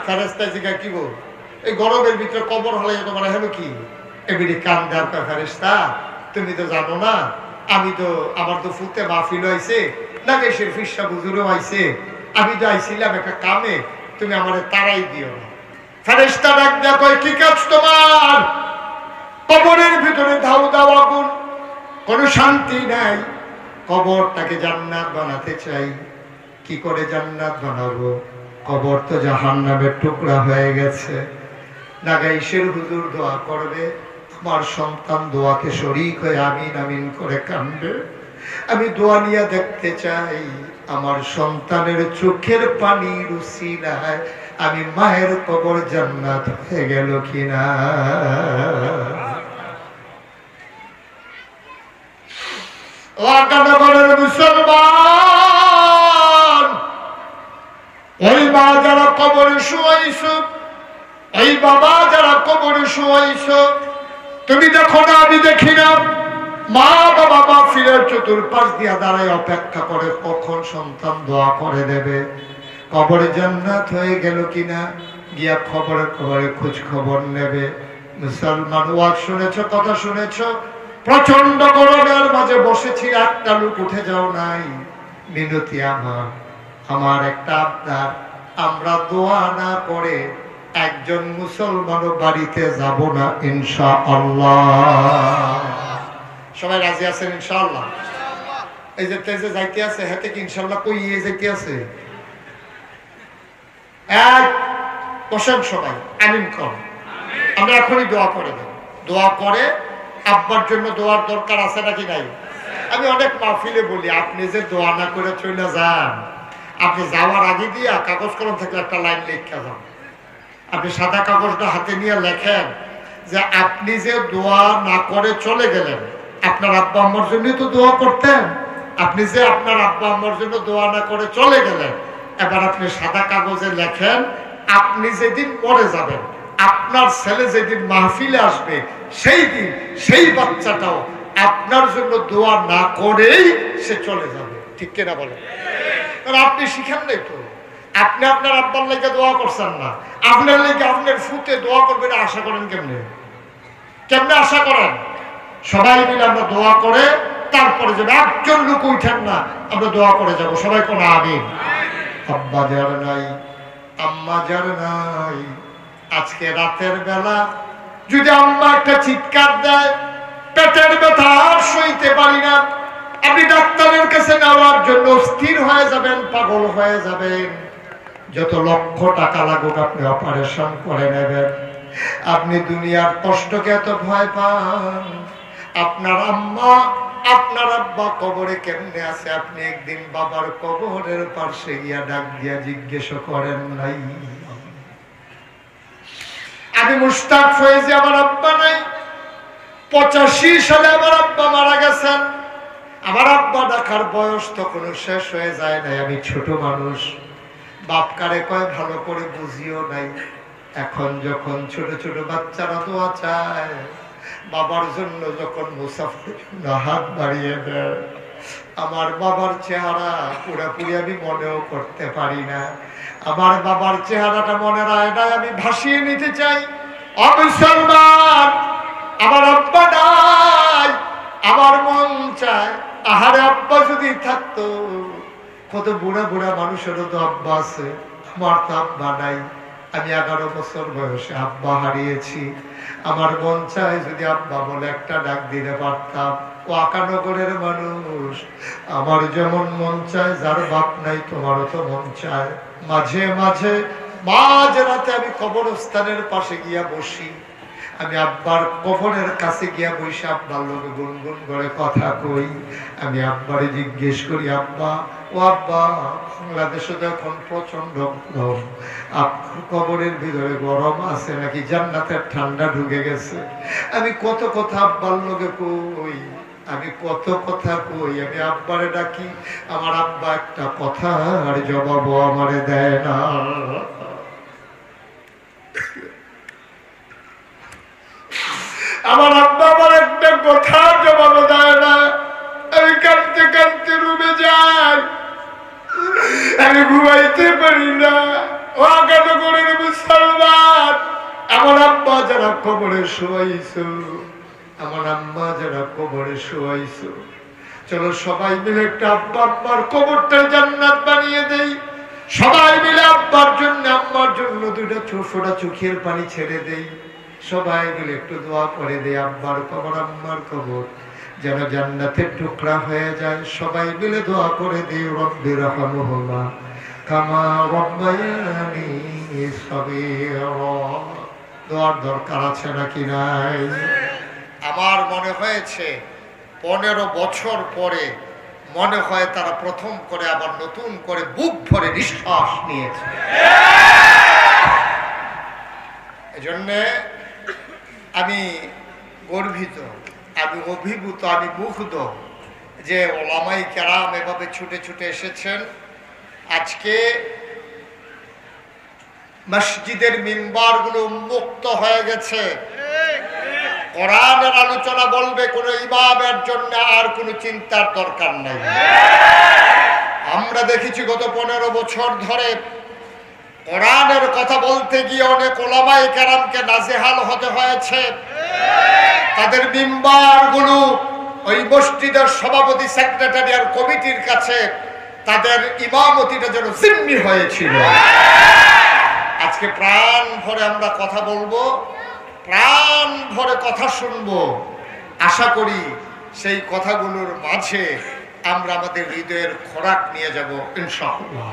ফেরেশতা। জিজ্ঞাসা কি বল, এই গরমের ভিতরে কবর হলে তোমার হলো কি এমনি কান দেওয়ার ফেরেশতা? তুমি তো জানো না, আমি তো আমার তো ফুতে মাহফিল হয়েছে, নাগেশের ফিসা বুজুরও আইছে, আমি তো আইছিলাম একটা কামে, তুমি আমার তারাই দিও না। ফেরেশতা ডাক দেয়া কয়, কি কাজ তোমার? কবরের ভিতরে ধাউ দাও আগুন, কোনো শান্তি নাই, কবরটাকে জান্নাত বানাতে চাই। কি করে জান্নাত বানাবো? কবর তো জাহান্নামের টুকরা হয়ে গেছে। নাগাইশের হুজুর দোয়া করবে, আমার সন্তান দোয়াকে শরীক হয়ে আমিন আমিন করে কাঁদবে। আমি দোয়া নিয়ে দেখতে চাই আমার সন্তানের চোখের পানির উসিলায় আমি মায়ের কবর জান্নাত হয়ে গেল কিনা। মুসলমান, ওই মা যারা কবরে শুয়াইছ, ওই বাবা যারা কবরে শুয়াইছ, তুমি দেখো না আমি দেখি না, মা বাবা মাহফিলের চতুর্পাশ দিয়া দাঁড়ায় অপেক্ষা করে কখন সন্তান দোয়া করে দেবে, কবরে জান্নাত হয়ে গেল কিনা, গিয়া খবরে খবরে খোঁজ খবর নেবে। মুসলমান, ওয়াজ শুনেছ, কথা শুনেছ, প্রচন্ড গরমের মাঝে বসেছি, একটা লোক উঠে যাও নাই। মিনতি আমার একটা আবদার, আমরা দোয়া না করে একজন মুসলমানও বাড়িতে যাব না ইনশাআল্লাহ। সবাই রাজি আছেন ইনশাআল্লাহ? এই যে তেজে যাইতে আছে, হাতে কি ইনশাআল্লাহ কইয়ে যাইতে আছে? এক বসেন সবাই, আমিন কর। আমরা এখনই দোয়া করে দেব। দোয়া করে আব্বার জন্য দোয়ার দরকার আছে নাকি নাই? আমি অনেক মাহফিলে বলি, আপনি যে দোয়া না করে চলে যান, আপনি যাওয়ার আগে দিয়া কাগজ কলম থাকলে একটা লাইন লিখে যান। আপনি সাদা কাগজটা হাতে নিয়ে লেখেন যে আপনি যে দোয়া না করে চলে গেলেন, আপনার আব্বা আম্মার জন্যই তো দোয়া করতেন, আপনি যে আপনার আব্বা আম্মার জন্য দোয়া না করে চলে গেলেন, এবার আপনি সাদা কাগজে লেখেন আপনি যেদিন পরে যাবেন, আপনার ছেলে যেদিন মাহফিলে আসবে, সেই দিন সেই বাচ্চাটাও আপনার জন্য দোয়া না করেই সে চলে যাবে। ঠিক কিনা বলেন? কারণ আপনি শিখেন নাই তো, আপনি আপনার আব্বার লেগে দোয়া করছেন না, আপনার লেগে আপনার ফুতে দোয়া করবেন, আশা করেন কেমনে? কেমনে আশা করেন? সবাই মিলে আমরা দোয়া করে তারপরে যাবো। একজন লোক উঠেন না, আমরা দোয়া করে যাব। সবাই কোন আমিন। আব্বা যার নাই, আম্মা যার নাই, আজকে রাতের বেলা যদি আম্মা একটা চিৎকার দেয়, পেটের ব্যথা আর সইতে পারি না, আপনি ডাক্তারের কাছে নেওয়ার জন্য স্থির হয়ে যাবেন, পাগল হয়ে যাবেন, যত লক্ষ টাকা লাগুক আপনি অপারেশন করে নেবেন। আপনি দুনিয়ার কষ্টকে এত ভয় পান, আপনার আম্মা আপনার আব্বা কবরে কেমনে আছে আপনি একদিন বাবার কবরের পাশে গিয়া ডাক দিয়া জিজ্ঞেস করেন নাই? আমি মুশতাক ফয়েজি, আমার আব্বা নাই, 85 সালে আমার আব্বা মারা গেছেন। আমার আব্বা ডাকার বয়স তখন শেষ হয়ে যায় নাই, আমি ছোট মানুষ, বাপ কারে কয় ভালো করে বুঝিও নাই। এখন যখন ছোট ছোট বাচ্চারা দোয়া চায়, বাবার জন্য যখন মুসাফির হাত বাড়িয়ে দেয়, আমার বাবার চেহারা পুরোপুরি আমি মনেও করতে পারি না। আমার বাবার চেহারাটা মনের আয়নায় আমি ভাসিয়ে নিতে চাই। মুসলমান, আমার আব্বা নাই, আমার মন চায় আহারে আব্বা যদি থাকতো। কত বুড়া বুড়া মানুষেরও তো আব্বা আছে, আমার তো আব্বা নাই। আমি 11 বছর বয়সে আব্বা হারিয়েছি। আমার মন চায় যদি আব্বা বলে একটা ডাক দিতে পারতাম। ও আকানগরের মানুষ, আমার যেমন মন চায়, যার বাপ নাই তোমারও তো মন চায়। মাঝে মাঝে মাঝ রাতে আমি কবরস্থানের পাশে গিয়া বসি, আমি আব্বার কবরের কাছে গিয়া বসে আব্বার লোকে গুনগুন করে কথা কই। আমি আব্বারে জিজ্ঞেস করি, আব্বা ও আব্বা, বাংলাদেশে তো এখন প্রচন্ড গরম, কবরের ভিতরে গরম আছে নাকি জান্নাতের ঠান্ডা ঢুকে গেছে? আমি কত কথা আব্বার লোকে কই, আমি কত কথা কই। আমি আব্বারে ডাকি, আমার আব্বা একটা কথা আর জবাবও আমারে দেয় না। আমার আব্বা আমার একটা কথা জবাব দেয় না। আমি কাঁদতে কাঁদতে রুমে যাই, আমি ঘুমাইতে পারি না। ও আকানগরের মুসলমান, আমার আব্বা যারা কবরে শোয়াইছো, আমার আম্মা যারা কবরে শোয়াইছো, চলো সবাই মিলে একটা আব্বা আব্বার কবরটা জান্নাত বানিয়ে দেই। সবাই মিলে আব্বার জন্য আম্মার জন্য দুটো ছোটটা চোখের পানি ছেড়ে দেই। সবাই মিলে একটু দোয়া করে দেই, আব্বার কবর আম্মার কবর যেন জান্নাতের টুকরা হয়ে যায়। সবাই মিলে দোয়া করে দিই, রব্বির রহমহুমা কামা রব্বায়ানি সগীরা। দোয়ার দরকার আছে নাকি নাই? আমার মনে হয়েছে 15 বছর পরে মনে হয় তারা প্রথম করে আবার নতুন করে বুক ভরে নিঃশ্বাস নিয়েছে। এজন্য আমি গর্বিত, আমি অভিভূত, আমি মুগ্ধ যে ওলামাই কেরাম এভাবে ছুটে ছুটে এসেছেন। আজকে মসজিদের মিম্বারগুলো উন্মুক্ত হয়ে গেছে। কোরআনের আলোচনা বলবে কোনো ইমামের জন্য আর কোনো চিন্তার দরকার নাই। আমরা দেখেছি গত 15 বছর ধরে কোরআনের কথা বলতে গিয়ে অনেক ওলামায়ে কেরামকে নাজেহাল হতে হয়েছে। তাদের মিম্বারগুলো ওই মসজিদের সভাপতি, সেক্রেটারি আর কমিটির কাছে তাদের ইমামতিটা যেন জিম্মি হয়েছিল। আজকে প্রাণ ভরে আমরা কথা বলবো, প্রাণ ভরে কথা শুনবো। আশা করি সেই কথাগুলোর মাঝে আমরা আমাদের হৃদয়ের খোরাক নিয়ে যাব ইনশাআল্লাহ।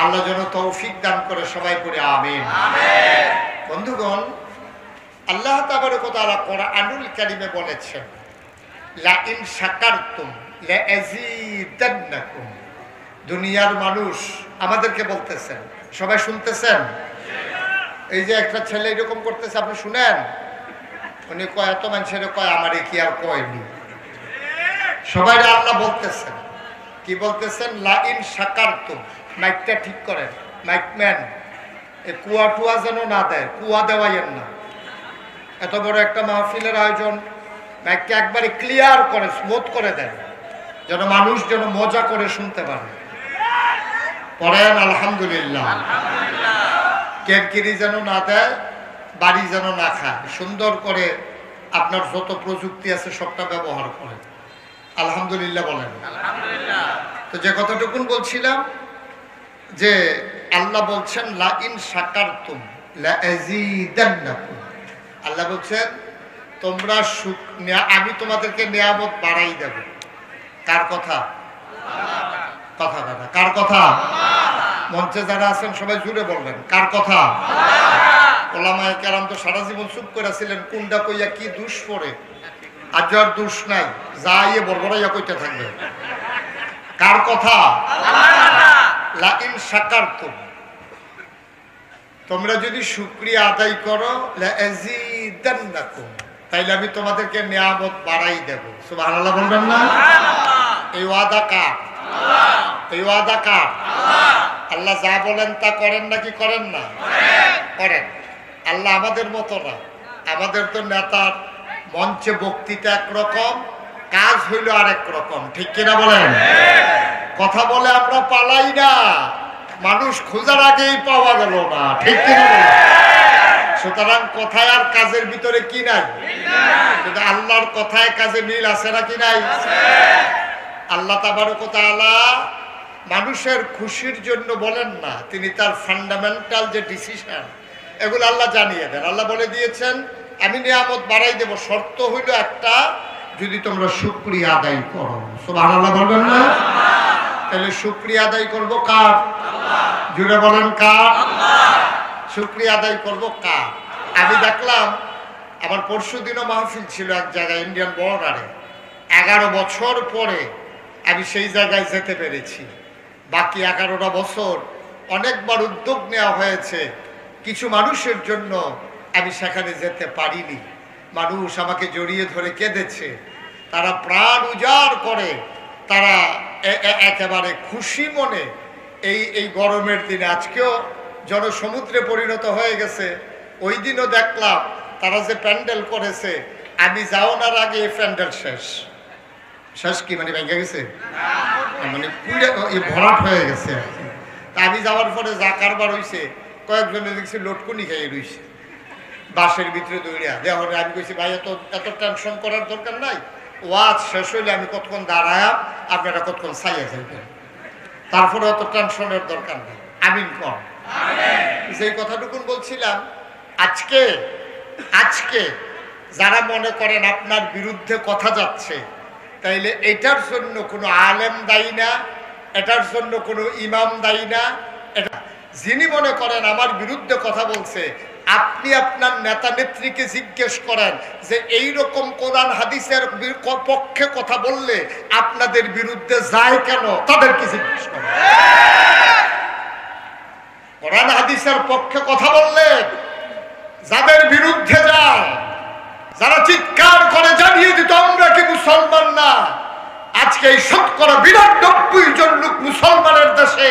আল্লাহ যেন তৌফিক দান করে, সবাই করে আমিন। বন্ধুগণ, আল্লাহ তাবারক ওয়া তাআলা কোরআনুল কারীমে বলেছেন, লা ইন শাকারতুম লা আযীদান্নাকুম। দুনিয়ার মানুষ আমাদেরকে বলতেছেন, সবাই শুনতেছেন। এই যে একটা ছেলে এরকম করতেছে, আপনি শুনেন, উনি কয় এত মানুষের কয় আমারে কি আর কয়নি। সবাই আল্লাহ বলতেছেন, কি বলতেছেন? লা ইন শাকারতুম। মাইকটা ঠিক করেন, মাইকম্যান, এই কুয়া টুয়া যেন না দেয়, কুয়া দেওয়াইয়েন না। এত বড় একটা মাহফিলের আয়োজন, মাইককে একবারে ক্লিয়ার করে স্মুথ করে দেন, যেন মানুষ যেন মজা করে শুনতে পারে। পড়েন আলহামদুলিল্লাহ। কেরকিরি যেন না দেয়, বাড়ি যেন না খায়। সুন্দর করে আপনার যত প্রযুক্তি আছে সবটা ব্যবহার করেন। আলহামদুলিল্লাহ বলেন। তো যে কথাটুকুন বলছিলাম, যে আল্লাহ বলছেন লা ইন শাকারতুম লা আযীদান্নাকুম। আল্লাহ বলছেন তোমরা আমি তোমাদেরকে নিয়ামত বাড়াই দেব। কার কথা? কথা কথা কার কথা? মঞ্চে যারা আছেন সবাই জুড়ে বলবেন, কার কথা? ওলামায়ে কেরাম তো সারা জীবন চুপ করে ছিলেন, কোনটা কইয়া কি দুষ পড়ে। আজ আর দুষ নাই, যা ইয়ে বড়বড়াইয়া কইতে থাকবে। কার কথা? লা ইন শাকারতুম, তোমরা যদি শুকরিয়া আদায় করো, লা আযীদান্নাকুম, তাইলে আমি তোমাদেরকে নিয়ামত বাড়াই দেব। সুবহানাল্লাহ বলবেন না? এই ওয়াদা কার? এই ওয়াদা কার? আল্লাহ যা বলেন তা করেন নাকি করেন না? করেন। আল্লাহ আমাদের মতো না। আমাদের তো নেতার মঞ্চে বক্তৃতা একরকম, কাজ হইল আরেক রকম, ঠিক কিনা বলেন? কথা বলে আমরা পালাই না, মানুষ খোঁজার আগেই পাওয়া গেল না, ঠিক কিনা বলেন? সুতরাং কথায় আর কাজের ভিতরে কি নাই? কিন্তু আল্লাহর কথায় কাজে মিল আছে না কি নাই? আল্লাহ তাবারক ওয়া তাআলা মানুষের খুশির জন্য বলেন না, তিনি তার ফান্ডামেন্টাল যে ডিসিশন এগুলো আল্লাহ জানিয়ে দেন। আল্লাহ বলে দিয়েছেন আমি নিয়ামত বাড়াই দেব, শর্ত হইল একটা, যদি তোমরা শুকরিয়া আদায় করো। সুবহানাল্লাহ বলবেন না? তাহলে শুকরিয়া আদায় করব কার? জুড়ে বলেন কার? শুকরিয়া আদায় করব কার? আমি দেখলাম আমার পরশু দিনও মাহফিল ছিল এক জায়গায় ইন্ডিয়ান বর্ডারে। 11 বছর পরে আমি সেই জায়গায় যেতে পেরেছি। বাকি 11টা বছর অনেকবার উদ্যোগ নেওয়া হয়েছে, কিছু মানুষের জন্য আমি সেখানে যেতে পারিনি। মানুষ আমাকে জড়িয়ে ধরে কেঁদেছে, তারা প্রাণ উজাড় করে, তারা একেবারে খুশি মনে এই গরমের দিনে, আজকেও জনসমুদ্রে পরিণত হয়ে গেছে। ওই দিনও দেখলাম তারা যে প্যান্ডেল করেছে, আমি যাওয়ার আগে এই প্যান্ডেল শেষ। শেষ কি মানে ভেঙে গেছে, মানে ভরাট হয়ে গেছে। তা আমি যাওয়ার পরে যা কারবার হয়েছে, কয়েকজনে দেখছি লটকুনি খেয়ে রয়েছে বাসের ভিতরে দৌড়িয়া। দেখুন আমি কইছি ভাই এত টেনশন করার দরকার নাই, ওয়াজ শেষ হইলে আমি কতক্ষণ দাঁড়ায়া, আপনারা কতক্ষণ ছাইয়া যাইবেন, তারপরে অত টেনশনের দরকার নেই। আমিন কম। যেই কথাটুকুন বলছিলাম, আজকে যারা মনে করেন আপনার বিরুদ্ধে কথা যাচ্ছে, তাইলে এটার জন্য কোনো আলেম দায়ী না, এটার জন্য কোনো ইমাম দায়ী না। এটা যিনি মনে করেন আমার বিরুদ্ধে কথা বলছে, আপনি আপনার নেতা নেত্রীকে জিজ্ঞেস করেন যে এই রকম কোরআন হাদিসের পক্ষে কথা বললে আপনাদের বিরুদ্ধে যায় কেন, তাদেরকে জিজ্ঞেস করেন। কোরআন হাদিসের পক্ষে কথা বললে যাদের বিরুদ্ধে যায়, যারা চিৎকার করে জানিয়ে দিত আমরা কি মুসলমান না, আজকে এই 90% জন লোক মুসলমানের দেশে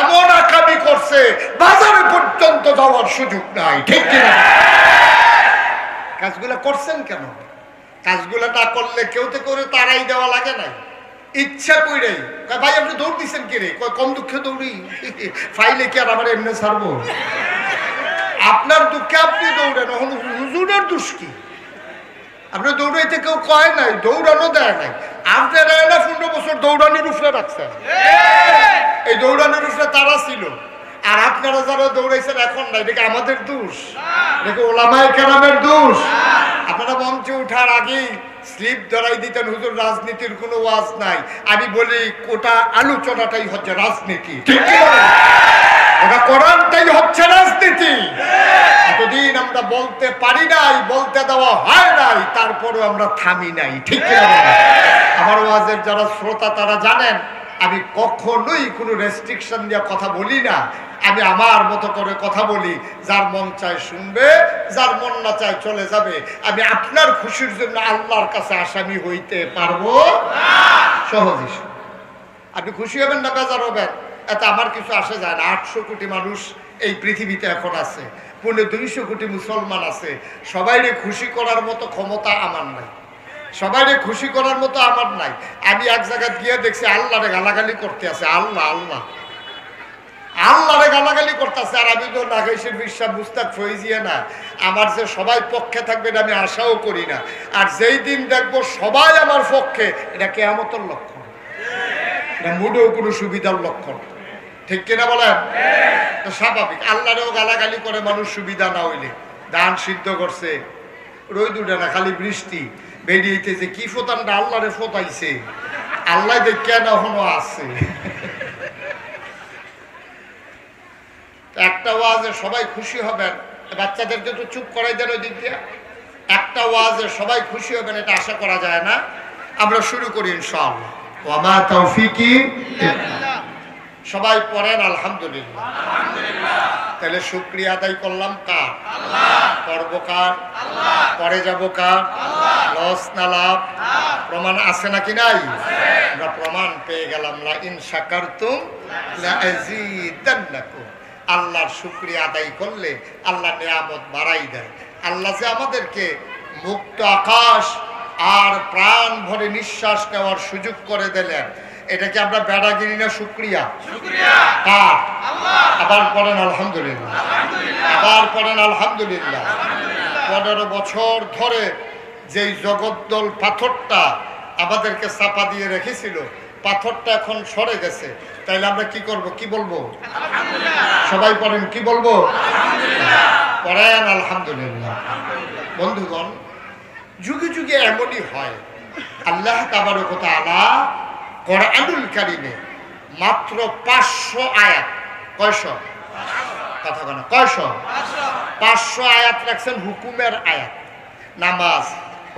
এমন আকামি করছে বাজারে পর্যন্ত যাওয়ার সুযোগ নাই। ঠিক কিনা? কাজগুলো করছেন কেন? কাজগুলো না করলে কেউ তো করে তারাই দেওয়া লাগে নাই, ইচ্ছা কইরাই। ভাই আপনি দৌড় দিচ্ছেন কি রে? কম দুঃখে দৌড়ি, ফাইলে কি আর আমার এমনি ছাড়বো? আপনার দুঃখে আপনি দৌড়েন, হুজুরের দোষ কি? আপনি দৌড়াইতে কেউ কয় নাই, দৌড়ানো দেয় নাই। আপনারা 15 বছর দৌড়ানির উপরে রাখছেন, এই দৌড়ানোর উপরে তারা ছিল, আর আপনারা যারা দৌড়াইছেন এখন নাই, এটা আমাদের দোষ? এটা ওলামায়ে কেরামের দোষ? আপনারা মঞ্চে উঠার আগেই স্লিপ ধরাই দিতেন হুজুর রাজনীতির কোনো ওয়াজ নাই। আমি বলি ওটা আলোচনাটাই হচ্ছে রাজনীতি, ঠিক কি? ওটা কোরআনটাই হচ্ছে রাজনীতি। এতদিন আমরা বলতে পারি নাই, বলতে দেওয়া হয় নাই, তারপরেও আমরা থামি নাই, ঠিক কি? আমার ওয়াজের যারা শ্রোতা তারা জানেন আমি কখনোই কোনো রেস্ট্রিকশন দিয়ে কথা বলি না। আমি আমার মতো করে কথা বলি, যার মন চায় শুনবে, যার মন না চায় চলে যাবে। আমি আপনার খুশির জন্য আল্লাহর কাছে আসামি হইতে পারবো সহজে। আপনি খুশি হবেন না বেজার হবেন, এতে আমার কিছু আসে যায় না। 800 কোটি মানুষ এই পৃথিবীতে এখন আছে, 250 কোটি মুসলমান আছে। সবাইকে খুশি করার মতো ক্ষমতা আমার নাই, সবাইকে খুশি করার মতো আমার নাই। আমি এক জায়গায় গিয়ে দেখছি আল্লাহরে গালাগালি করতে আছে, আল্লাহরে গালাগালি করতেছে। আর আমি তো নাগেশের বিশ্বাস মুস্তাক ফৈজিয়া না, আমার যে সবাই পক্ষে থাকবে আমি আশাও করি না। আর যেই দিন দেখবো সবাই আমার পক্ষে, এটা কিয়ামতের লক্ষণ, এটা মোটেও কোনো সুবিধার লক্ষণ, ঠিক কিনা বলেন? তো স্বাভাবিক আল্লাহরেও গালাগালি করে মানুষ, সুবিধা না হইলে। ধান সিদ্ধ করছে, রোদ উঠে না, খালি বৃষ্টি বেরিয়েছে, কি ফোতানটা আল্লাহরে ফোতাইছে, আল্লাহ দেখে না এখনো আছে। একটা ওয়াজে সবাই খুশি হবেন, বাচ্চাদেরকে তো চুপ করাই দেন ওই দিক দিয়ে। একটা ওয়াজে সবাই খুশি হবেন এটা আশা করা যায় না। আমরা শুরু করি ইনশাআল্লাহ। ওয়া মা তাওফীকি ইল্লা, সবাই পড়েন আলহামদুলিল্লাহ। তাহলে শুকরিয়া আদায় করলাম কার? আল্লাহ। করব কার? আল্লাহ। পরে যাব কার? আল্লাহ। লস না লাভ? প্রমাণ আছে নাকি নাই? আমরা প্রমাণ পেয়ে গেলাম, লা ইন শাকারতুম লা আযীদান্নাকুম। আল্লাহর শুকরিয়া আদায় করলে আল্লাহ নিয়ামত বাড়াই দেয়। আল্লাহ যে আমাদেরকে মুক্ত আকাশ আর প্রাণ ভরে নিঃশ্বাস নেওয়ার সুযোগ করে দিলেন, এটা কি আমরা বেড়াগিরি না শুকরিয়া? কার? আবার পড়েন আলহামদুলিল্লাহ, আবার পড়েন আলহামদুলিল্লাহ। 15 বছর ধরে যেই জগদ্দল পাথরটা আমাদেরকে চাপা দিয়ে রেখেছিল, পাথরটা এখন সরে গেছে। তাইলে আমরা কি করব? কি বলবো? সবাই পড়েন, কি বলবো? পড়েন আলহামদুলিল্লাহ। বন্ধুগণ, যুগে যুগে এমনই হয়। আল্লাহ তাবারক ওয়া তাআলা কোরআনুল কারীমে মাত্র 500 আয়াত, কয়শো? কথা বলেন, কয়শো? 500 আয়াত রাখছেন হুকুমের আয়াত। নামাজ,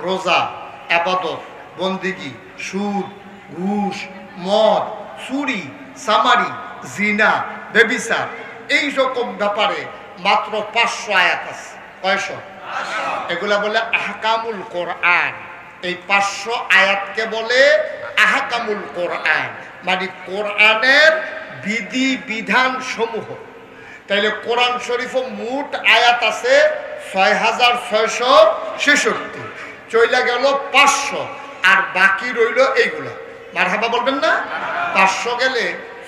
রোজা, ইবাদত, বন্দেগী, সুদ, ঘুষ, মদ, চুরি, চামারি, জিনা, ব্যভিচার, এই রকম ব্যাপারে মাত্র 500 আয়াত আছে। কয়শো? এগুলা বলে আহকামুল কোরআন। এই 500 আয়াতকে বলে আহকামুল কোরআন, মানে কোরআনের বিধি বিধান সমূহ। তাইলে কোরআন শরীফ মোট আয়াত আছে 6666, চইলা গেল 500, আর বাকি রইল এইগুলা। মারহাবা বলবেন না? 500 গেলে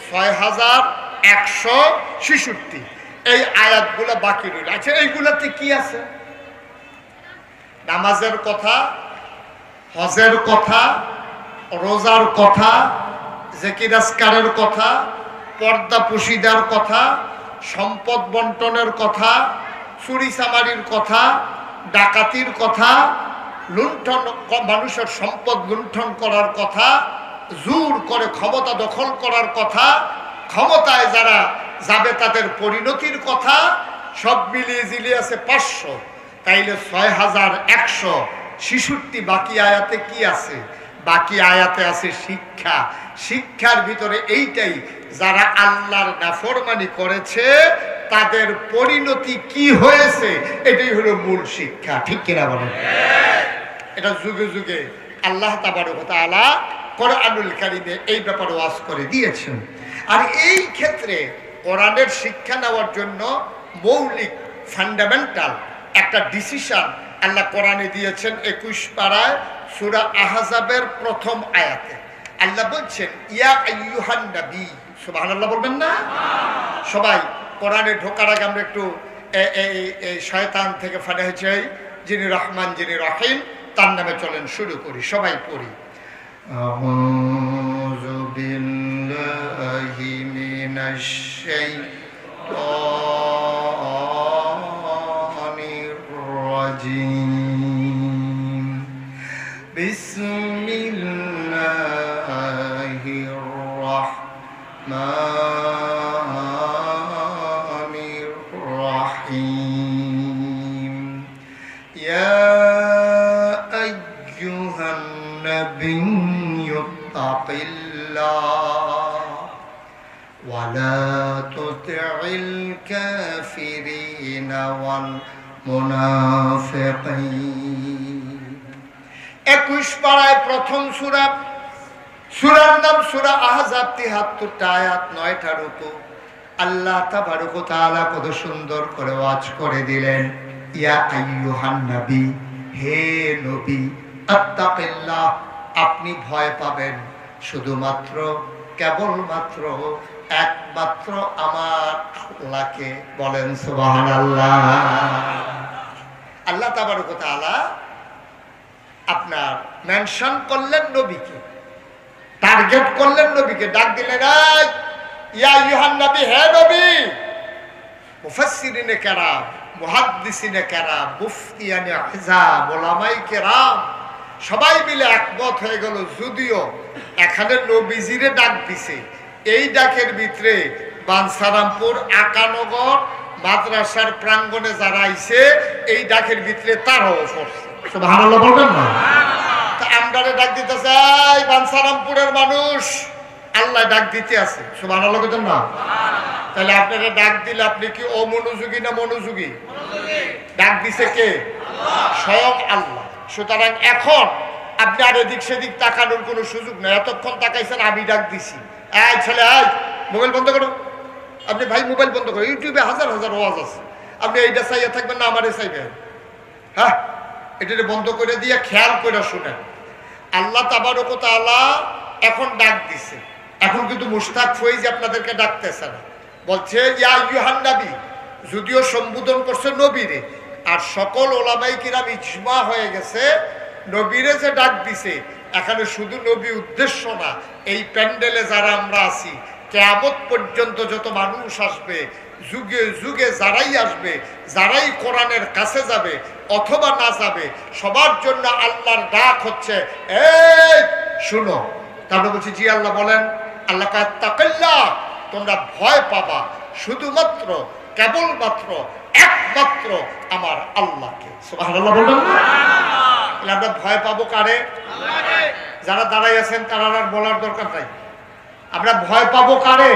6166, এই আয়াতগুলা বাকি রইল। আচ্ছা, এইগুলাতে কি আছে? নামাজের কথা, হজের কথা, রোজার কথা, জিকির আজকারের কথা, পর্দা পুশিদার কথা, সম্পদ বন্টনের কথা, চুরি চামারির কথা, ডাকাতির কথা, লুণ্ঠন, মানুষের সম্পদ লুণ্ঠন করার কথা, জোর করে ক্ষমতা দখল করার কথা, ক্ষমতায় যারা যাবে তাদের পরিণতির কথা, সব মিলিয়ে জিলিয়ে আছে 500। তাইলে 6166। বাকি আয়াতে কি আছে? বাকি আয়াতে আছে শিক্ষা। শিক্ষার ভিতরে এইটাই, যারা আল্লাহর নাফরমানি করেছে তাদের পরিণতি কি হয়েছে, এটাই হলো মূল শিক্ষা। ঠিক কিনা বলেন? এটা যুগে যুগে আল্লাহ তাবারক ওয়া তাআলা কোরআনুল কারীমে এই ব্যাপারে ওয়াজ করে দিয়েছেন। আর এই ক্ষেত্রে কোরআনের শিক্ষা নেওয়ার জন্য মৌলিক ফান্ডামেন্টাল একটা ডিসিশন আল্লাহ কোরআনে দিয়েছেন। 21 পারায় সূরা আহজাবের প্রথম আয়াতে আল্লাহ বলছেন, ইয়া আইয়ুহান নবী। সুবহানাল্লাহ বলবেন না? সবাই কোরআনে ঢোকার আগে আমরা একটু এই শয়তান থেকে ফানা হয়েছে, যিনি রহমান যিনি রহিম, তার নামে চলেন শুরু করি। সবাই পড়ি। আউযু বিল্লাহি মিনাশ শাইতানির রাজিম। বিসমিল্লাহির রাহমানির রাহিম। ইয়া আইয়ুহান নাবিয়্যু তাকিল্লাহ ওয়া লা তুতি'ল কাফিরিনা ওয়াল মুনাফিকিন। 21 পারায় প্রথম সূরা। সূরার নাম সূরা আহজাব, 73টা আয়াত, 9টা রুকু। আল্লাহ তাবারক ওয়া তাআলা কত সুন্দর করে ওয়াজ করে দিলেন, ইয়া আইয়ুহান নবী, হে নবী, আত্তাকিল্লাহ, আপনি ভয় পাবেন শুধুমাত্র, কেবলমাত্র, একমাত্র আমার আল্লাহকে। বলেন সুবহানাল্লাহ। আল্লাহ তাবারক ওয়া তাআলা আপনার মেনশন করলেন নবীকে, টার্গেট করলেন নবীকে, ডাক দিলেন, ইয়া আইয়ুহান নবী, হে নবী। মুফাসসিরিনে কেরাম, মুহাদ্দিসিনে কেরাম, মুফতিয়ানে আহজাব, উলামায়ে কেরাম সবাই মিলে একমত হয়ে গেল, যদিও এখানে নবীজিরে ডাক দিছে, এই ডাকের ভিতরে বানসারামপুর আকানগর মাদ্রাসার প্রাঙ্গণে যারা আইছে, এই ডাকের ভিতরে তারাও পড়ছে। সুবহানাল্লাহ বলবেন না? আমরারে ডাক দিতেছে, বানসারামপুরের মানুষ, আল্লাহ ডাক দিতে আছে। সুবহানাল্লাহ বলবেন না? তাহলে আপনারা ডাক দিলে আপনি কি অমনোযোগী না মনোযোগী? ডাক দিছে কে? স্বয়ং আল্লাহ। সুতরাং এখন আপনি আর এদিক সেদিক তাকানোর কোনো সুযোগ নেই। এতক্ষণ তাকাইছেন, আমি ডাক দিছি, এই ছেলে, মোবাইল বন্ধ করো। আপনি ভাই মোবাইল বন্ধ করো, ইউটিউবে হাজার হাজার ওয়াজ আছে, আপনি এইটা চাইয়া থাকবেন না আমারে চাইবেন? হ্যাঁ, এটা বন্ধ করে দিয়ে খেয়াল করে শুনেন। আল্লাহ তাবারক ওয়া তাআলা এখন ডাক দিছে, এখন কিন্তু মুশতাক ফয়েজ আপনাদেরকে ডাকতেছে না, বলছে ইয়া ইউহান নবী, যদিও সম্বোধন করছে নবীরে। আর সকল ওলামায়ে কিরাম ইজমা হয়ে গেছে নবীরে যে ডাক দিছে এখানে শুধু নবী উদ্দেশ্য না, এই প্যান্ডেলে যারা আমরা আছি কিয়ামত পর্যন্ত যত মানুষ আসবে, যুগে যুগে যারাই আসবে, যারাই কোরআনের কাছে যাবে অথবা না যাবে, সবার জন্য আল্লাহর ডাক হচ্ছে এই শুনো। তাহলে বলছি জি আল্লাহ বলেন, আল্লাহ তাকাল্লাহ, তোমরা ভয় পাবা শুধুমাত্র কেবলমাত্র একমাত্র আমার আল্লাহকে। সুবহানাল্লাহ বলবেন না? আমরা ভয় পাবো কারে? যারা দাঁড়াই আছেন তারা আর বলার দরকার নাই। আমরা ভয় পাবো কারে?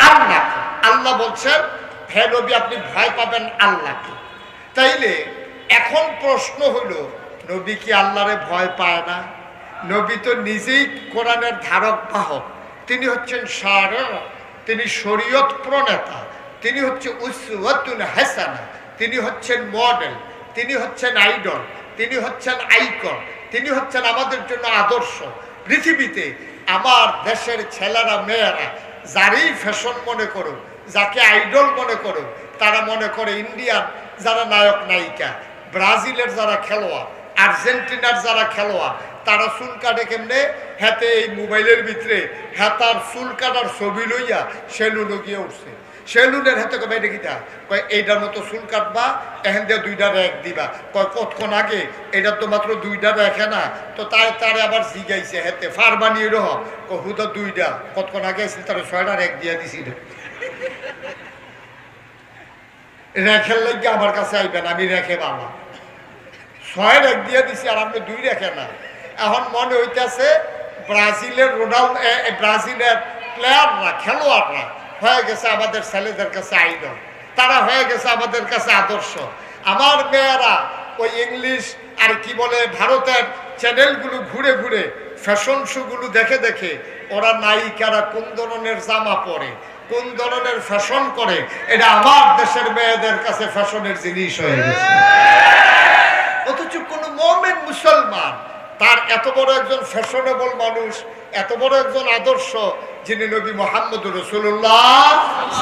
আল্লাহকে। আল্লাহ বলছেন হে নবী আপনি ভয় পাবেন আল্লাহকে। তাইলে এখন প্রশ্ন হলো নবী কি আল্লাহরে ভয় পায় না? নবী তো নিজেই কোরআনের ধারক বাহক, তিনি হচ্ছেন শারির, তিনি শরীয়ত প্রণেতা, তিনি হচ্ছে উসওয়াতুন হাসানা, তিনি হচ্ছেন মডেল, তিনি হচ্ছেন আইডল, তিনি হচ্ছেন আইকন, তিনি হচ্ছেন আমাদের জন্য আদর্শ। পৃথিবীতে আমার দেশের ছেলেরা মেয়েরা যারই ফ্যাশন মনে করুক, যাকে আইডল মনে করুক, তারা মনে করে ইন্ডিয়ান যারা নায়ক নায়িকা, ব্রাজিলের যারা খেলোয়াড়, আর্জেন্টিনার যারা খেলোয়াড়, তারা চুল কাটে কেমনে? হাতে এই মোবাইলের ভিতরে হাতার চুল কাটার ছবি লইয়া সেলুনে গিয়ে উঠছে। সেলুনের হাতে কবে এটা কিটা কয় এইটার মতো চুল কাটবা, এখান দিয়ে 2টা র্যাক দিবা। কয় কতক্ষণ আগে এটা তো মাত্র 2টা র্যাকে না, তো তারে আবার জিগাইছে হাতে ফার বানিয়ে রহ হুদা 2টা, কতক্ষণ আগে আসছিল তারা 6টা র্যাক দিয়ে দিছিল। রেখের লাগে আমার কাছে আইবেন, আমি রেখে বাবা 6 র্যাক দিয়ে দিছি আর আপনি 2 রেখে না। এখন মনে হইতেছে ব্রাজিলের ব্রাজিলের প্লেয়াররা খেলোয়াড়রা হয়ে গেছে আমাদের ছেলেদের কাছে আইডল, তারা হয়ে গেছে আমাদের কাছে আদর্শ। আমার মেয়েরা ওই ইংলিশ আর কি বলে ভারতের চ্যানেলগুলো ঘুরে ঘুরে ফ্যাশন শোগুলো দেখে দেখে ওরা নায়িকারা কোন ধরনের জামা পরে, কোন ধরনের ফ্যাশন করে, এটা আমার দেশের মেয়েদের কাছে ফ্যাশনের জিনিস হয়ে গেছে। অথচ কোন মুমিন মুসলমান তার এত বড় একজন ফ্যাশনেবল মানুষ, এত বড় একজন আদর্শ যিনি নবী মুহাম্মদুর রাসূলুল্লাহ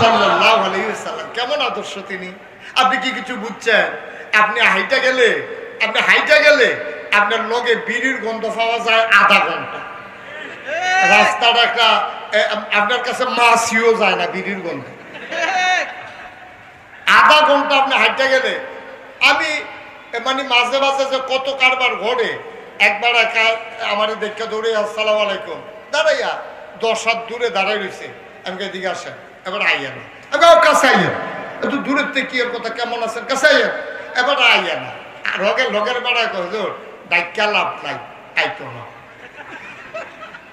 সাল্লাল্লাহু আলাইহি ওয়াসাল্লাম, কেমন আদর্শ তিনি। আপনি কি কিছু বুঝছেন? আপনি হাইটা গেলে আপনার লগে বিড়ির গন্ধ পাওয়া যায় আধা ঘন্টা, রাস্তাটা একটা আপনার কাছে মাছিও যায় না বিড়ির গন্ধ, আধা ঘন্টা আপনি হাইটা গেলে। আমি মানে মাঝে মাঝে যে কত কারবার ঘটে, একবার একা আমার দেখে দৌড়ে আসসালামু আলাইকুম দাঁড়াইয়া 10 হাত দূরে দাঁড়াই রয়েছে। আমি দিকে আসেন, এবার আইয়া না, কাছে আইয়া একটু দূরের থেকে কি এর কথা কেমন আছেন, কাছে আইয়া, এবার আইয়া না। লগের বেড়ায় কহজোর ডাক্কা লাভ নাই, আইতো না।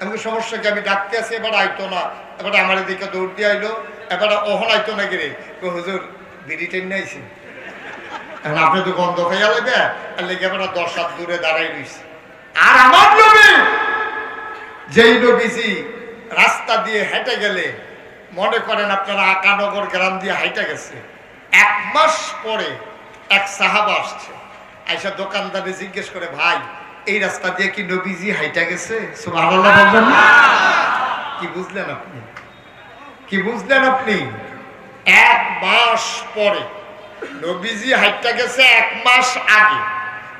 আমি সমস্যা কি, আমি ডাকতে আছি এবার আইতো না, এবার আমার দিকে দৌড় দিয়ে আইলো, এবার অহন আইতো না গিরে হুজুর বিড়ি টেনে আইছে, এখন আপনি তো গন্ধ খাইয়া লাগবে আর লেগে এবার 10 হাত দূরে দাঁড়াই রয়েছে। আর আমার নবী, যেই নবীজি রাস্তা দিয়ে হেঁটে গেলে মনে করেন আপনারা আকানগর গ্রাম দিয়ে হাইটা গেছে, 1 মাস পরে এক সাহাবা আসছে, আইসা দোকানদারে জিজ্ঞেস করে ভাই এই রাস্তা দিয়ে কি নবীজি হাইটা গেছে? সুবহানাল্লাহ বলবেন না? কি বুঝলেন আপনি? কি বুঝলেন আপনি? 1 মাস পরে নবীজি হাইটা গেছে 1 মাস আগে,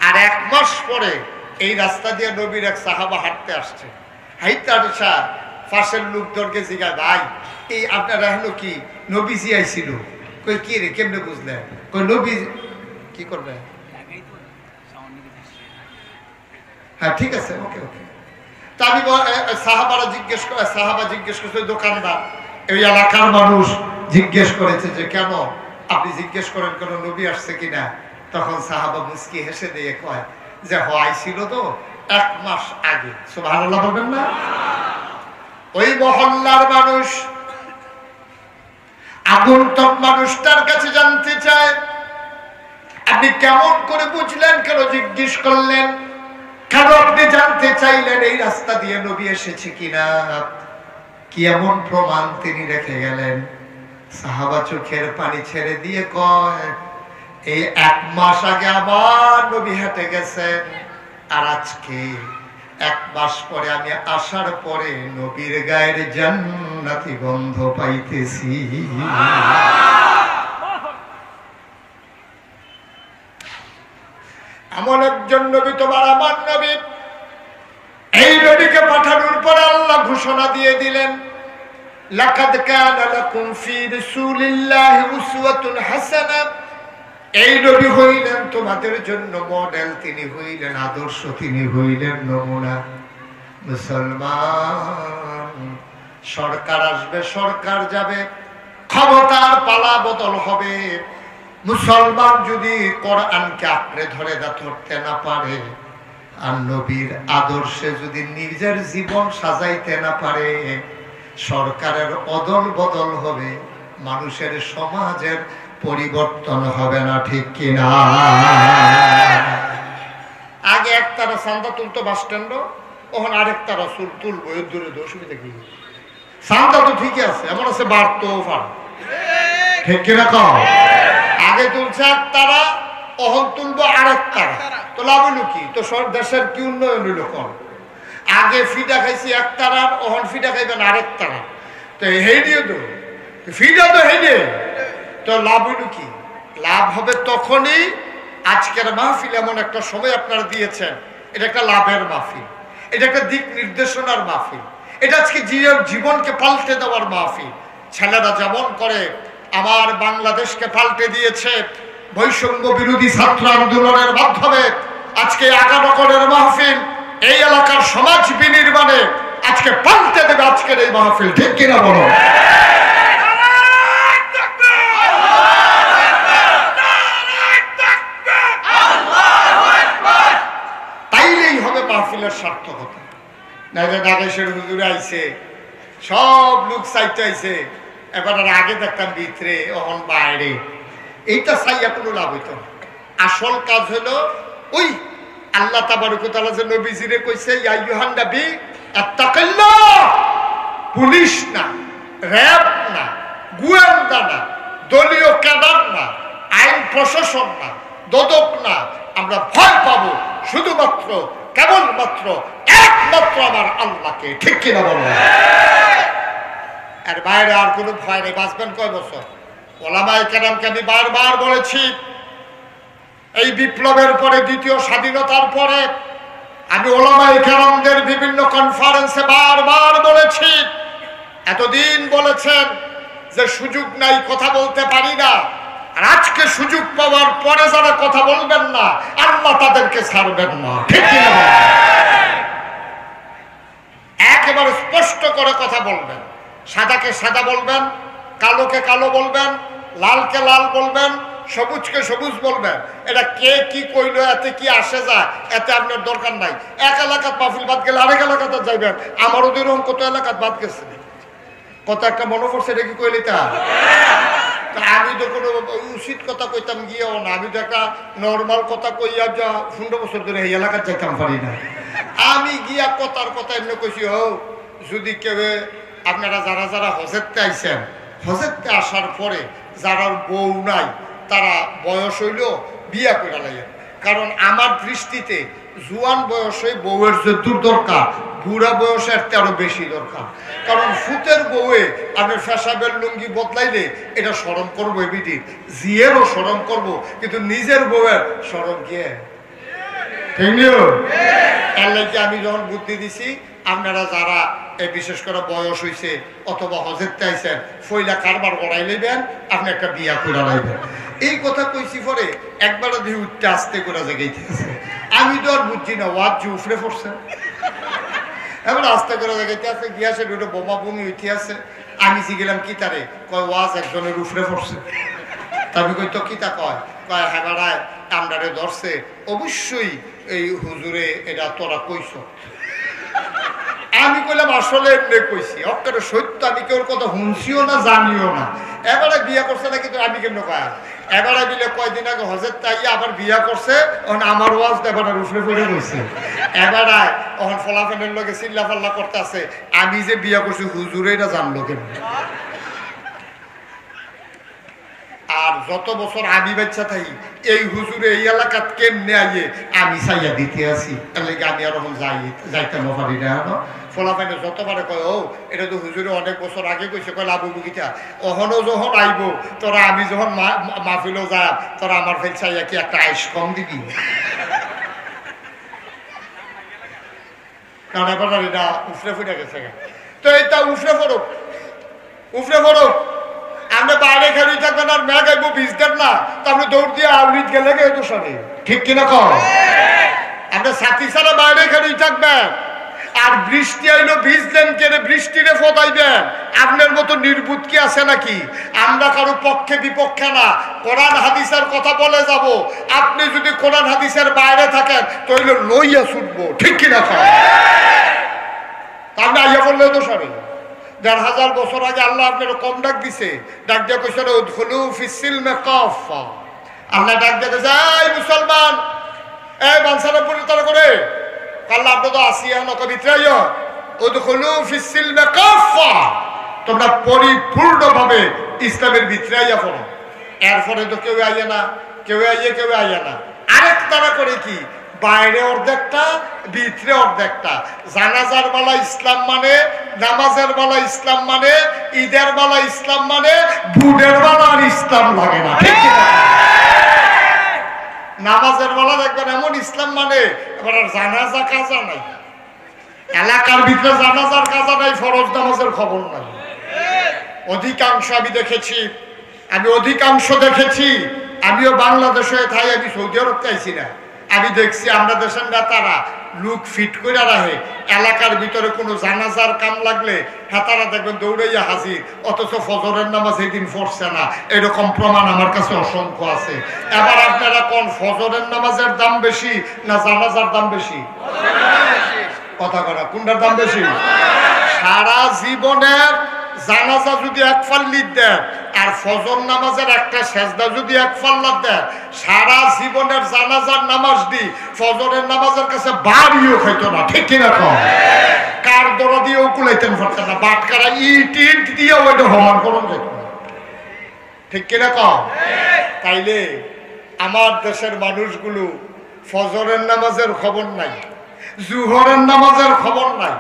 আর 1 মাস পরে এই রাস্তা দিয়ে নবীর এক সাহাবা হাঁটতে আসছে। হাইটা আসা পাশের লোকদেরকে জিজ্ঞাসা ভাই এই আপনারা হলো কি নবীজি আইছিল? কই কি রে কেমনে বুঝলেন? কই নবী কি করবে? হ্যাঁ ঠিক আছে, ওকে ওকে। তা আমি সাহাবা জিজ্ঞেস করছে, দোকানদার এই এলাকার মানুষ জিজ্ঞেস করেছে যে কেন আপনি জিজ্ঞেস করেন কোন নবী আসছে কিনা? তখন সাহাবা মুস্কি হেসে দিয়ে কয় যে আইছিল তো 1 মাস আগে। সুবহানাল্লাহ বলবেন না? ওই মহল্লার মানুষ আগন্তুক মানুষটার কাছে জানতে চায় আপনি কেমন করে বুঝলেন, কেন জিজ্ঞেস করলেন, কেন আপনি জানতে চাইলেন এই রাস্তা দিয়ে নবী এসেছে কিনা, কি এমন প্রমাণ তিনি রেখে গেলেন? সাহাবা চোখের পানি ছেড়ে দিয়ে কয় এই 1 মাস আগে আমার নবী হেঁটে গেছেন, আর আজকে এক মাস পরে আমি আসার পরে নবীর গায়ের জান্নাতি গন্ধ পাইতেছি। এমন একজন নবী তোমার আমার নবী, এই নবীকে পাঠানোর পরে আল্লাহ ঘোষণা দিয়ে দিলেন, লাকাদ কানা লাকুম ফি রাসূলিল্লাহি উসওয়াতুন হাসানাহ। এই নবী হইলেন তোমাদের জন্য মডেল, তিনি হইলেন আদর্শ, তিনি হইলেন নমুনা। মুসলমান, সরকার আসবে, সরকার যাবে, ক্ষমতার পালা বদল হবে, মুসলমান যদি কোরআনকে আঁকড়ে ধরে ধরতে না পারে আর নবীর আদর্শে যদি নিজের জীবন সাজাইতে না পারে, সরকারের অদল বদল হবে, মানুষের সমাজের পরিবর্তন হবে না। ঠিক কিনা? আগে একতারা চান্দা তুলতো বাস স্ট্যান্ড, ওখানে আরেকতারা তুলবো, এর দূরে অসুবিধা কি? চান্দা তো ঠিকই আছে, এমন আছে বাড়তো পারে, ঠিক কিনা? কম আগে তুলছে একতারা, ওহন তুলবো আরেকতারা, তো লাভ হইল কি? তো দেশের কি উন্নয়ন হইল? কম আগে ফিডা খাইছি একতারার, ওহন ফিডা খাইবেন আরেকতারা, তো হেডিও তো ফিডা তো হেডে, তো লাভ হইল কি? লাভ হবে তখনই, আজকের মাহফিল এমন একটা সময় আপনারা দিয়েছেন, এটা একটা লাভের মাহফিল, এটা একটা দিক নির্দেশনার মাহফিল, এটা আজকে জীবনকে পাল্টে দেওয়ার মাহফিল। ছেলেরা যেমন করে আমার বাংলাদেশকে পাল্টে দিয়েছে বৈষম্য বিরোধী ছাত্র আন্দোলনের মাধ্যমে, আজকে আগানগরের মাহফিল এই এলাকার সমাজ বিনির্মাণে আজকে পাল্টে দেবে আজকের এই মাহফিল। ঠিক কিনা বলো? তাইলেই হবে মাহফিলের সার্থকতা। নাইলে নাগেশের হুজুর আইছে, সব লোক চাইতে আইছে, এবার আগে দেখতাম ভিতরে, অহন বাইরে, এইটা চাইয়া কোনো লাভ হইত না। আসল কাজ হলো ওই আল্লাহ তাবারক ওয়া তাআলা যে নবীজিরে কইছে, ইয়া আইয়ুহান নবী আত্তাকিল্লাহ, পুলিশ না, র‍্যাব না, গোয়েন্দা না, দলীয় ক্যাডার না, আইন প্রশাসন না, দদক না, আমরা ভয় পাবো শুধুমাত্র কেবলমাত্র একমাত্র আমার আল্লাহকে। ঠিক কিনা বলো? আর বাইরে আর কোনো ভয় নেই। বাঁচবেন কয় বছর? ওলামায়ে কেরামকে আমি বারবার বলেছি, এই বিপ্লবের পরে, দ্বিতীয় স্বাধীনতার পরে আমি ওলামায়ে কেরামদের বিভিন্ন কনফারেন্সে বারবার বলেছি, এতদিন বলেছেন যে সুযোগ নাই, কথা বলতে পারি না, আর আজকে সুযোগ পাওয়ার পরে যারা কথা বলবেন না, আল্লাহ তাদেরকে ছাড়বেন না। ঠিক কিনা? একেবারে স্পষ্ট করে কথা বলবেন, সাদাকে সাদা বলবেন, কালোকে কালো বলবেন, লালকে লাল বলবেন, সবুজকে সবুজ বলবেন। এটা কে কি কইলো, এতে কি আসে যায়, এতে আপনার দরকার নাই। এক এলাকাত মাহফিল বাদ গেলে আরেক এলাকাতে যাইবেন। আমারও এরকম কত এলাকাত বাদ গেছে, কত একটা মনে পড়ছে, এটা কি কইলি তা? আমি তো কোনো উচিত কথা কইতাম গিয়েও না, আমি তো একটা নর্মাল কথা কইয়া যা 15 বছর ধরে এই এলাকার যাইতাম পারি না। আমি গিয়া কথার কথা এমনি কইছি, ও যদি কেউ আপনারা যারা যারা হজেরতে আইছেন, হজেরতে আসার পরে যারা বউ নাই, তারা বয়স হইল বিয়া করে লাগেন। কারণ আমার দৃষ্টিতে জুয়ান বয়সে বউয়ের যে দূর দরকার, বুড়া বয়সের আরো বেশি দরকার। কারণ ফুতের বউয়ে আমি ফেসাবের লুঙ্গি বদলাইলে এটা স্মরণ করবো, এবিটি জিয়েরও স্মরণ করবো, কিন্তু নিজের বউয়ের স্মরণ গিয়ে এর লাগে আমি যখন বুদ্ধি দিছি, আপনারা যারা বিশেষ করে বয়স হয়েছে অথবা হজেরতে আইছেন, ফইলা কারবার গড়াই লইবেন, আপনি একটা বিয়া করে লাইবেন। এই কথা কইছি পরে একবার দিয়ে উঠতে আসতে করে জায়গাইতে আছে। আমি তো আর বুঝছি না, ওয়াজ যে উফরে পড়ছে, এবার আস্তে করে জায়গাইতে আছে, গিয়া সে দুটো বোমা বমি উঠে আছে। আমি গেলাম কি তারে, কয় ওয়াজ একজনের উফরে পড়ছে। আমি কই তো কিতা কয়, কয় হ্যাঁ বেড়ায় আমরারে ধরছে, অবশ্যই এই হুজুরে এটা তোরা কইছ। আমি কইলাম আসলে এমনি কইছি, অক্কারে সত্য, আমি কেউ কথা শুনছিও না, জানিও না। এবারে বিয়া করছে না, কিন্তু আমি কেন কয়া, এবারে বিলে কয়দিন আগে হজের তাইয়া আবার বিয়া করছে, আমার ওয়াজ এবার উফরে পড়ে গেছে। এবারে ওখান ফলাফেনের লোকে চিল্লা ফাল্লা করতে আছে, আমি যে বিয়া করছি হুজুরে এটা জানলো কেন? আর যত বছর আমি বাচ্চা থাকি এই হুজুরে এই এলাকাত কেমনে আইয়ে আমি চাইয়া দিতে আছি তার লেগে আমি আর যাইতে পারি না ফলাফাইনে যতবারে কয় ও এটা তো হুজুরে অনেক বছর আগে কইছে কয় লাভ বুকিটা অহনও যখন আইব তোরা আমি যখন মাহফিলও যা তোরা আমার ফেল চাইয়া কি একটা আইস কম দিবি কারণ এবার এটা উফরে ফুটে গেছে তো এটা উফরে ফরক আমরা বাইরে খেলি থাকবেন আর ম্যাগ আইবো ভিজতেন না তো আপনি দৌড় দিয়ে আউলিট গেলে তো সরে ঠিক কিনা কম আমরা সাথী ছাড়া বাইরে খেলি থাকবেন আর বৃষ্টি আইলো ভিজলেন কেড়ে বৃষ্টিরে ফদাইবেন আপনার মতো নির্বুত কি আছে নাকি আমরা কারো পক্ষে বিপক্ষে না কোরআন হাদিসের কথা বলে যাব আপনি যদি কোরআন হাদিসের বাইরে থাকেন তাহলে লইয়া ছুটবো ঠিক কিনা কম আপনি আইয়া বললে তো সরে ১,৫০০ বছর আগে আল্লাহ আপনার কম ডাক দিছে ডাক দিয়ে কইছে উদখুলু ফিস-সিলমি কাফা আল্লাহ ডাক দিয়ে কইছে এই মুসলমান এই বানসারা পড়ে তারা করে আল্লাহ আপনি তো আসিয়া নকা ভিতরে আইও উদখুলু ফিস-সিলমি কাফা তোমরা পরিপূর্ণভাবে ইসলামের ভিতরে আইয়া পড়ো এরপরে তো কেউ আইয়া না কেউ আইয়া না আরেক তারা করে কি বাইরে অর্ধেকটা ভিতরে অর্ধেকটা জানাজার বেলা ইসলাম মানে নামাজের বেলা ইসলাম মানে ঈদের বেলা ইসলাম মানে বুটের বেলা আর ইসলাম লাগে না ঠিক নামাজের বেলা দেখবেন এমন ইসলাম মানে এবার আর জানাজা কাজা নাই এলাকার ভিতরে জানাজার কাজা নাই ফরজ নামাজের খবর নাই অধিকাংশ আমি দেখেছি আমিও বাংলাদেশে থাই আমি সৌদি আরব চাইছি না আমি দেখছি আমরা দেশের নেতারা লুক ফিট করে রাখে এলাকার ভিতরে কোনো জানাজার কাম লাগলে হেতারা দেখবেন দৌড়াইয়া হাজির অথচ ফজরের নামাজ এই দিন পড়ছে না এরকম প্রমাণ আমার কাছে অসংখ্য আছে এবার আপনারা কোন ফজরের নামাজের দাম বেশি না জানাজার দাম বেশি কথা করা কোনটার দাম বেশি সারা জীবনের জানাজা যদি এক ফাল্লির দেন আর ফজর নামাজের একটা সেজদা যদি এক ফাল্লার দেন সারা জীবনের জানাজার নামাজ দি ফজরের নামাজের কাছে বাড়িও খাইতো না ঠিক কিনা কম কার দরা দিয়েও কুলাইতেন পারতেন না বাটকারা ইট দিয়ে ওইটা সমান করুন যেত না ঠিক কিনা কম তাইলে আমার দেশের মানুষগুলো ফজরের নামাজের খবর নাই জুহরের নামাজের খবর নাই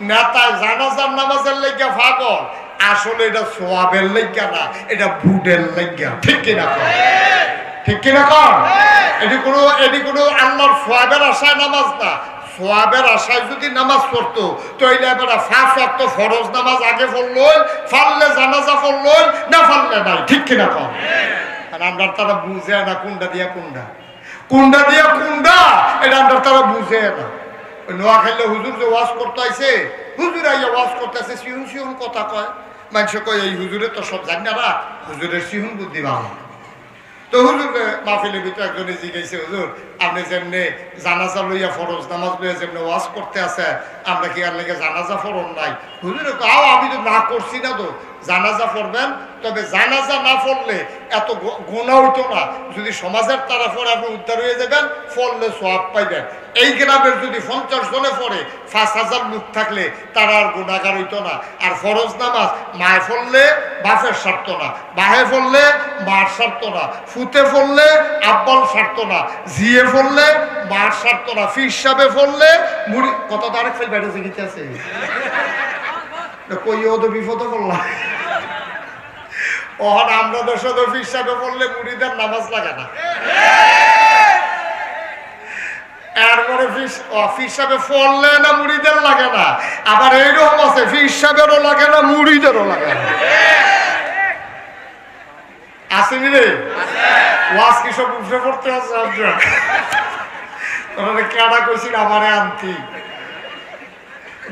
নেতা জানাজার নামাজের লেগে পাগল আসলে এটা সোয়াবের লেগে না এটা বুটের লেগে ঠিক কিনা কম এটি কোনো আল্লাহর সোয়াবের আশায় নামাজ না সোয়াবের আশায় যদি নামাজ পড়তো তাইলে এবার 5 ওয়াক্ত ফরজ নামাজ আগে পড়লো ফাললে জানাজা পড়লো না ফাললে নাই ঠিক কিনা কম আমরা তারা বুঝে না কোনটা দিয়া কোনটা এটা আমরা তারা বুঝে না নোয়াখালী হুজুর যে ওয়াজ করতে আইছে হুজুর আইয়া ওয়াজ করতে আছে সিহুন কথা কয় মানুষ কয় এই হুজুরে তো সব জানি না হুজুরের সিহুন বুদ্ধি ভালো তো হুজুর মাহফিলের ভিতরে একজনে জিজ্ঞাসা হুজুর আপনি যেমনি জানাজা লইয়া ফরজ নামাজ লইয়া যেমনি ওয়াজ করতে আছে আমরা কি আর লেগে জানাজা ফরন নাই হুজুরে কাও আমি তো না করছি না তো জানাজা পড়বেন তবে জানাজা না পড়লে এত গুনাহ হইতো না যদি সমাজের তরফে আপনি উদ্ধার হয়ে যাবেন পড়লে সওয়াব পাইবেন এই গ্রামের যদি 50 জনে পড়ে 5000 লোক থাকলে তারা আর গুনাহগার হইতো না আর ফরজ নামাজ মায়ে পড়লে বাপের ছাড়ত না বাহে পড়লে মার ছাড়ত না ফুতে পড়লে আব্বাল ছাড়ত না জিয়ে পড়লে মার ছাড়ত না ফির সাহেবে পড়লে মুড়ি কত তারিখ ফেল বেড়ে জিগিতে আছে কইও তো বিপদে পড়লাম ওহন আমরা দেশে তো ফির সাহেবে পড়লে মুড়িদের নামাজ লাগে না এরপরে ফির সাহেবে পড়লে না মুড়িদের লাগে না আবার এইরকম আছে ফির সাহেবেরও লাগে না মুড়িদেরও লাগে না আসেনি রে ওয়াজ কি সব উঠে পড়তে আছে আপনার কেডা কইছিল আমারে আনতি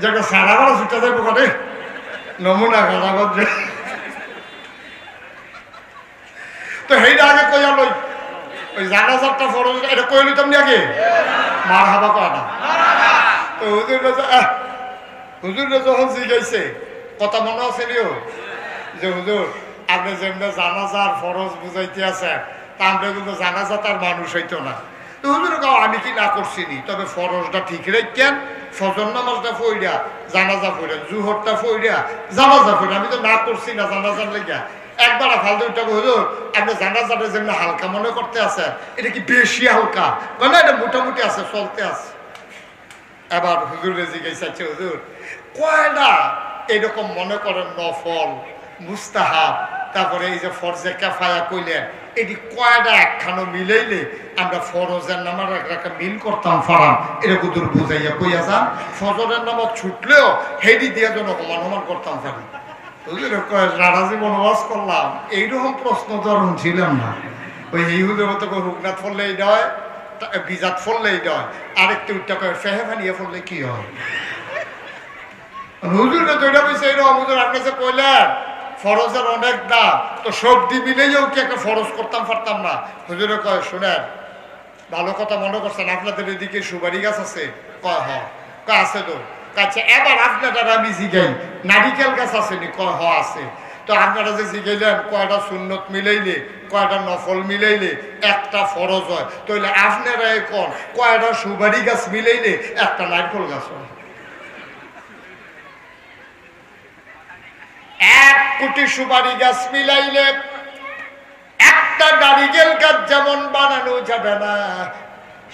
যেটা সারা বড় ছুটে যাবো কাটে নমুনা খারাপ তো সেইটা আগে কইয়া লই ওই জানাজারটা ফরজ এটা কই লইতাম নি আগে মার হাবা কয়টা তো হুজুর যখন জিজ্ঞাসে কথা মনে আছে নিও যে হুজুর আপনি যেমনি জানাজার ফরজ বুঝাইতে আছে তা আমরা কিন্তু জানাজা তার মানুষ হইতো না তো হুজুর কাও আমি কি না করছি নি তবে ফরজটা ঠিক রাখেন ফজর নামাজটা পড়িয়া জানাজা পড়িয়া জুহরটা পড়িয়া জানাজা পড়িয়া আমি তো না করছি না জানাজার লেগা একবার ফালতু হুজুর আপনি জানাজাটা যেমন হালকা মনে করতে আছে, এটা কি বেশি হালকা? না, এটা মোটামুটি আছে, চলতে আছে। এবার হুজুর জিজ্ঞাসা, হুজুর কয়টা এরকম মনে করেন নফল, মুস্তাহাব, তারপরে এই যে ফরজে কাফায়া কইলেন, এটি কয়টা একখানো মিলাইলে আমরা ফরজের নামার একটা মিল করতাম ফারাম, এটা হুজুর বুঝাইয়া কইয়া যান। ফজরের নামাজ ছুটলেও হেডি দিয়ে যেন সমান করতাম পারি। হুজুর রাজি বনবাস করলাম, এইরকম প্রশ্ন ধরুন ছিলাম না। ওই এই হুজুর মতো হুকনাথ ফললে এইটা হয়, বিজাত ফললে এইটা হয়, আরেকটু উঠটা করে ফেহে ফানিয়ে ফললে কি হয়? হুজুরকে তো এটা বলছে এইরকম, হুজুর আপনি যে কইলেন ফরজের অনেক দাম, তো সবজি মিলেও কি একটা ফরজ করতাম পারতাম না? হুজুরে কয়, শুনেন ভালো কথা মনে করছেন, আপনাদের এদিকে সুপারি গাছ আছে? কয় হ। কয় আছে তো। কাছে এবার আপনারা আমি জিগাই নারিকেল গাছ আসেনি? কয় হ আছে। তো আপনারা যে জিগাইলেন কয়টা সুন্নত মিলাইলে, কয়টা নফল মিলাইলে একটা ফরজ হয়, তাহলে আপনারা এখন কয়টা সুপারি গাছ মিলাইলে একটা নারকেল গাছ হয়? 1 কোটি সুপারি গাছ মিলাইলে একটা নারিকেল গাছ যেমন বানানো যাবে না,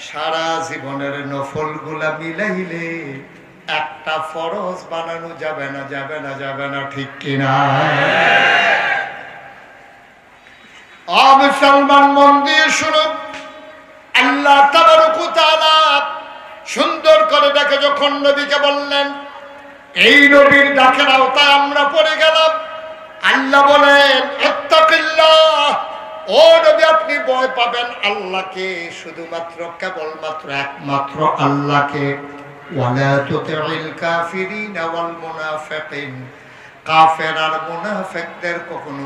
সারা জীবনের নফল গুলা মিলাইলে একটা ফরজ বানানো যাবে না, যাবে না, যাবে না, ঠিক কিনা? মুসলমান মন দিয়ে শুনুন, আল্লাহ তাবারক ওয়া তাআলা সুন্দর করে ডাকে যখন নবীকে বললেন, এই নবীর ডাকের আওতায় আমরা পড়ে গেলাম। আল্লাহ বলেন, ইত্তাকিল্লাহ, ও নবী আপনি ভয় পাবেন আল্লাহকে, শুধুমাত্র কেবলমাত্র একমাত্র আল্লাহকে। ওয়ালা তুতিল কাফিরিনা ওয়াল মুনাফিকিন, কাফের আর মুনাফিকদের কখনো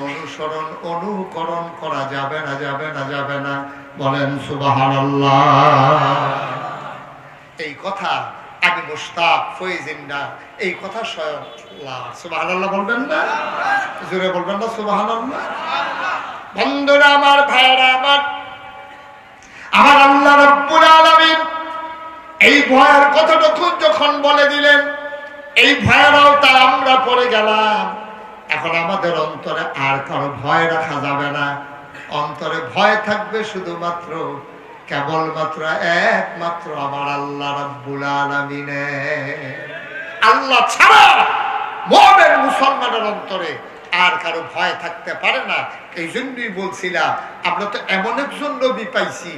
অনুকরণ করা যাবে না, যাবে না, যাবে না। বলেন সুবহানাল্লাহ। এই কথা আমি মুশতাক ফয়জিন্দা, এই কথা স্বয়ং আল্লাহ। সুবহানাল্লাহ বলবেন না? জোরে বলবেন না সুবহানাল্লাহ? বন্ধুরা আমার, ভাইরা আমার আল্লাহ রাব্বুল আলামিন এই ভয়ের কথাটুকু যখন বলে দিলেন, এই ভয়ের আওতায় আমরা পড়ে গেলাম। এখন আমাদের অন্তরে আর কারো ভয় রাখা যাবে না, অন্তরে ভয় থাকবে শুধুমাত্র কেবলমাত্র একমাত্র আমার আল্লাহ রাব্বুল আলামিনের। আল্লাহ ছাড়া মুমিন মুসলমানের অন্তরে আর কারো ভয় থাকতে পারে না। এই জন্যই বলছিলাম, আমরা তো এমন একজন নবী পাইছি,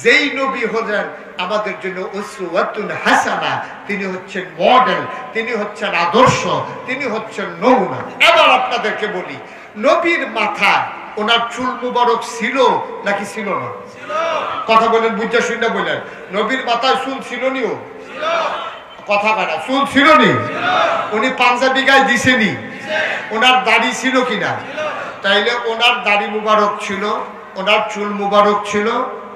যেই নবী হলেন আমাদের জন্য উসওয়াতুন হাসানা, তিনি হচ্ছেন মডেল, তিনি হচ্ছেন আদর্শ, তিনি হচ্ছেন নমুনা। এবার আপনাদেরকে বলি, নবীর মাথায় ওনার চুল মুবারক ছিল নাকি ছিল না? কথা বলেন, বুঝা শুনে বলেন, নবীর মাথায় চুল ছিল নিও? কথা বলা, চুল ছিল নি? উনি পাঞ্জাবি গায়ে দিছেনি? ওনার দাড়ি ছিল কিনা? তাইলে ওনার দাড়ি মুবারক ছিল, ওনার চুল মুবারক ছিল,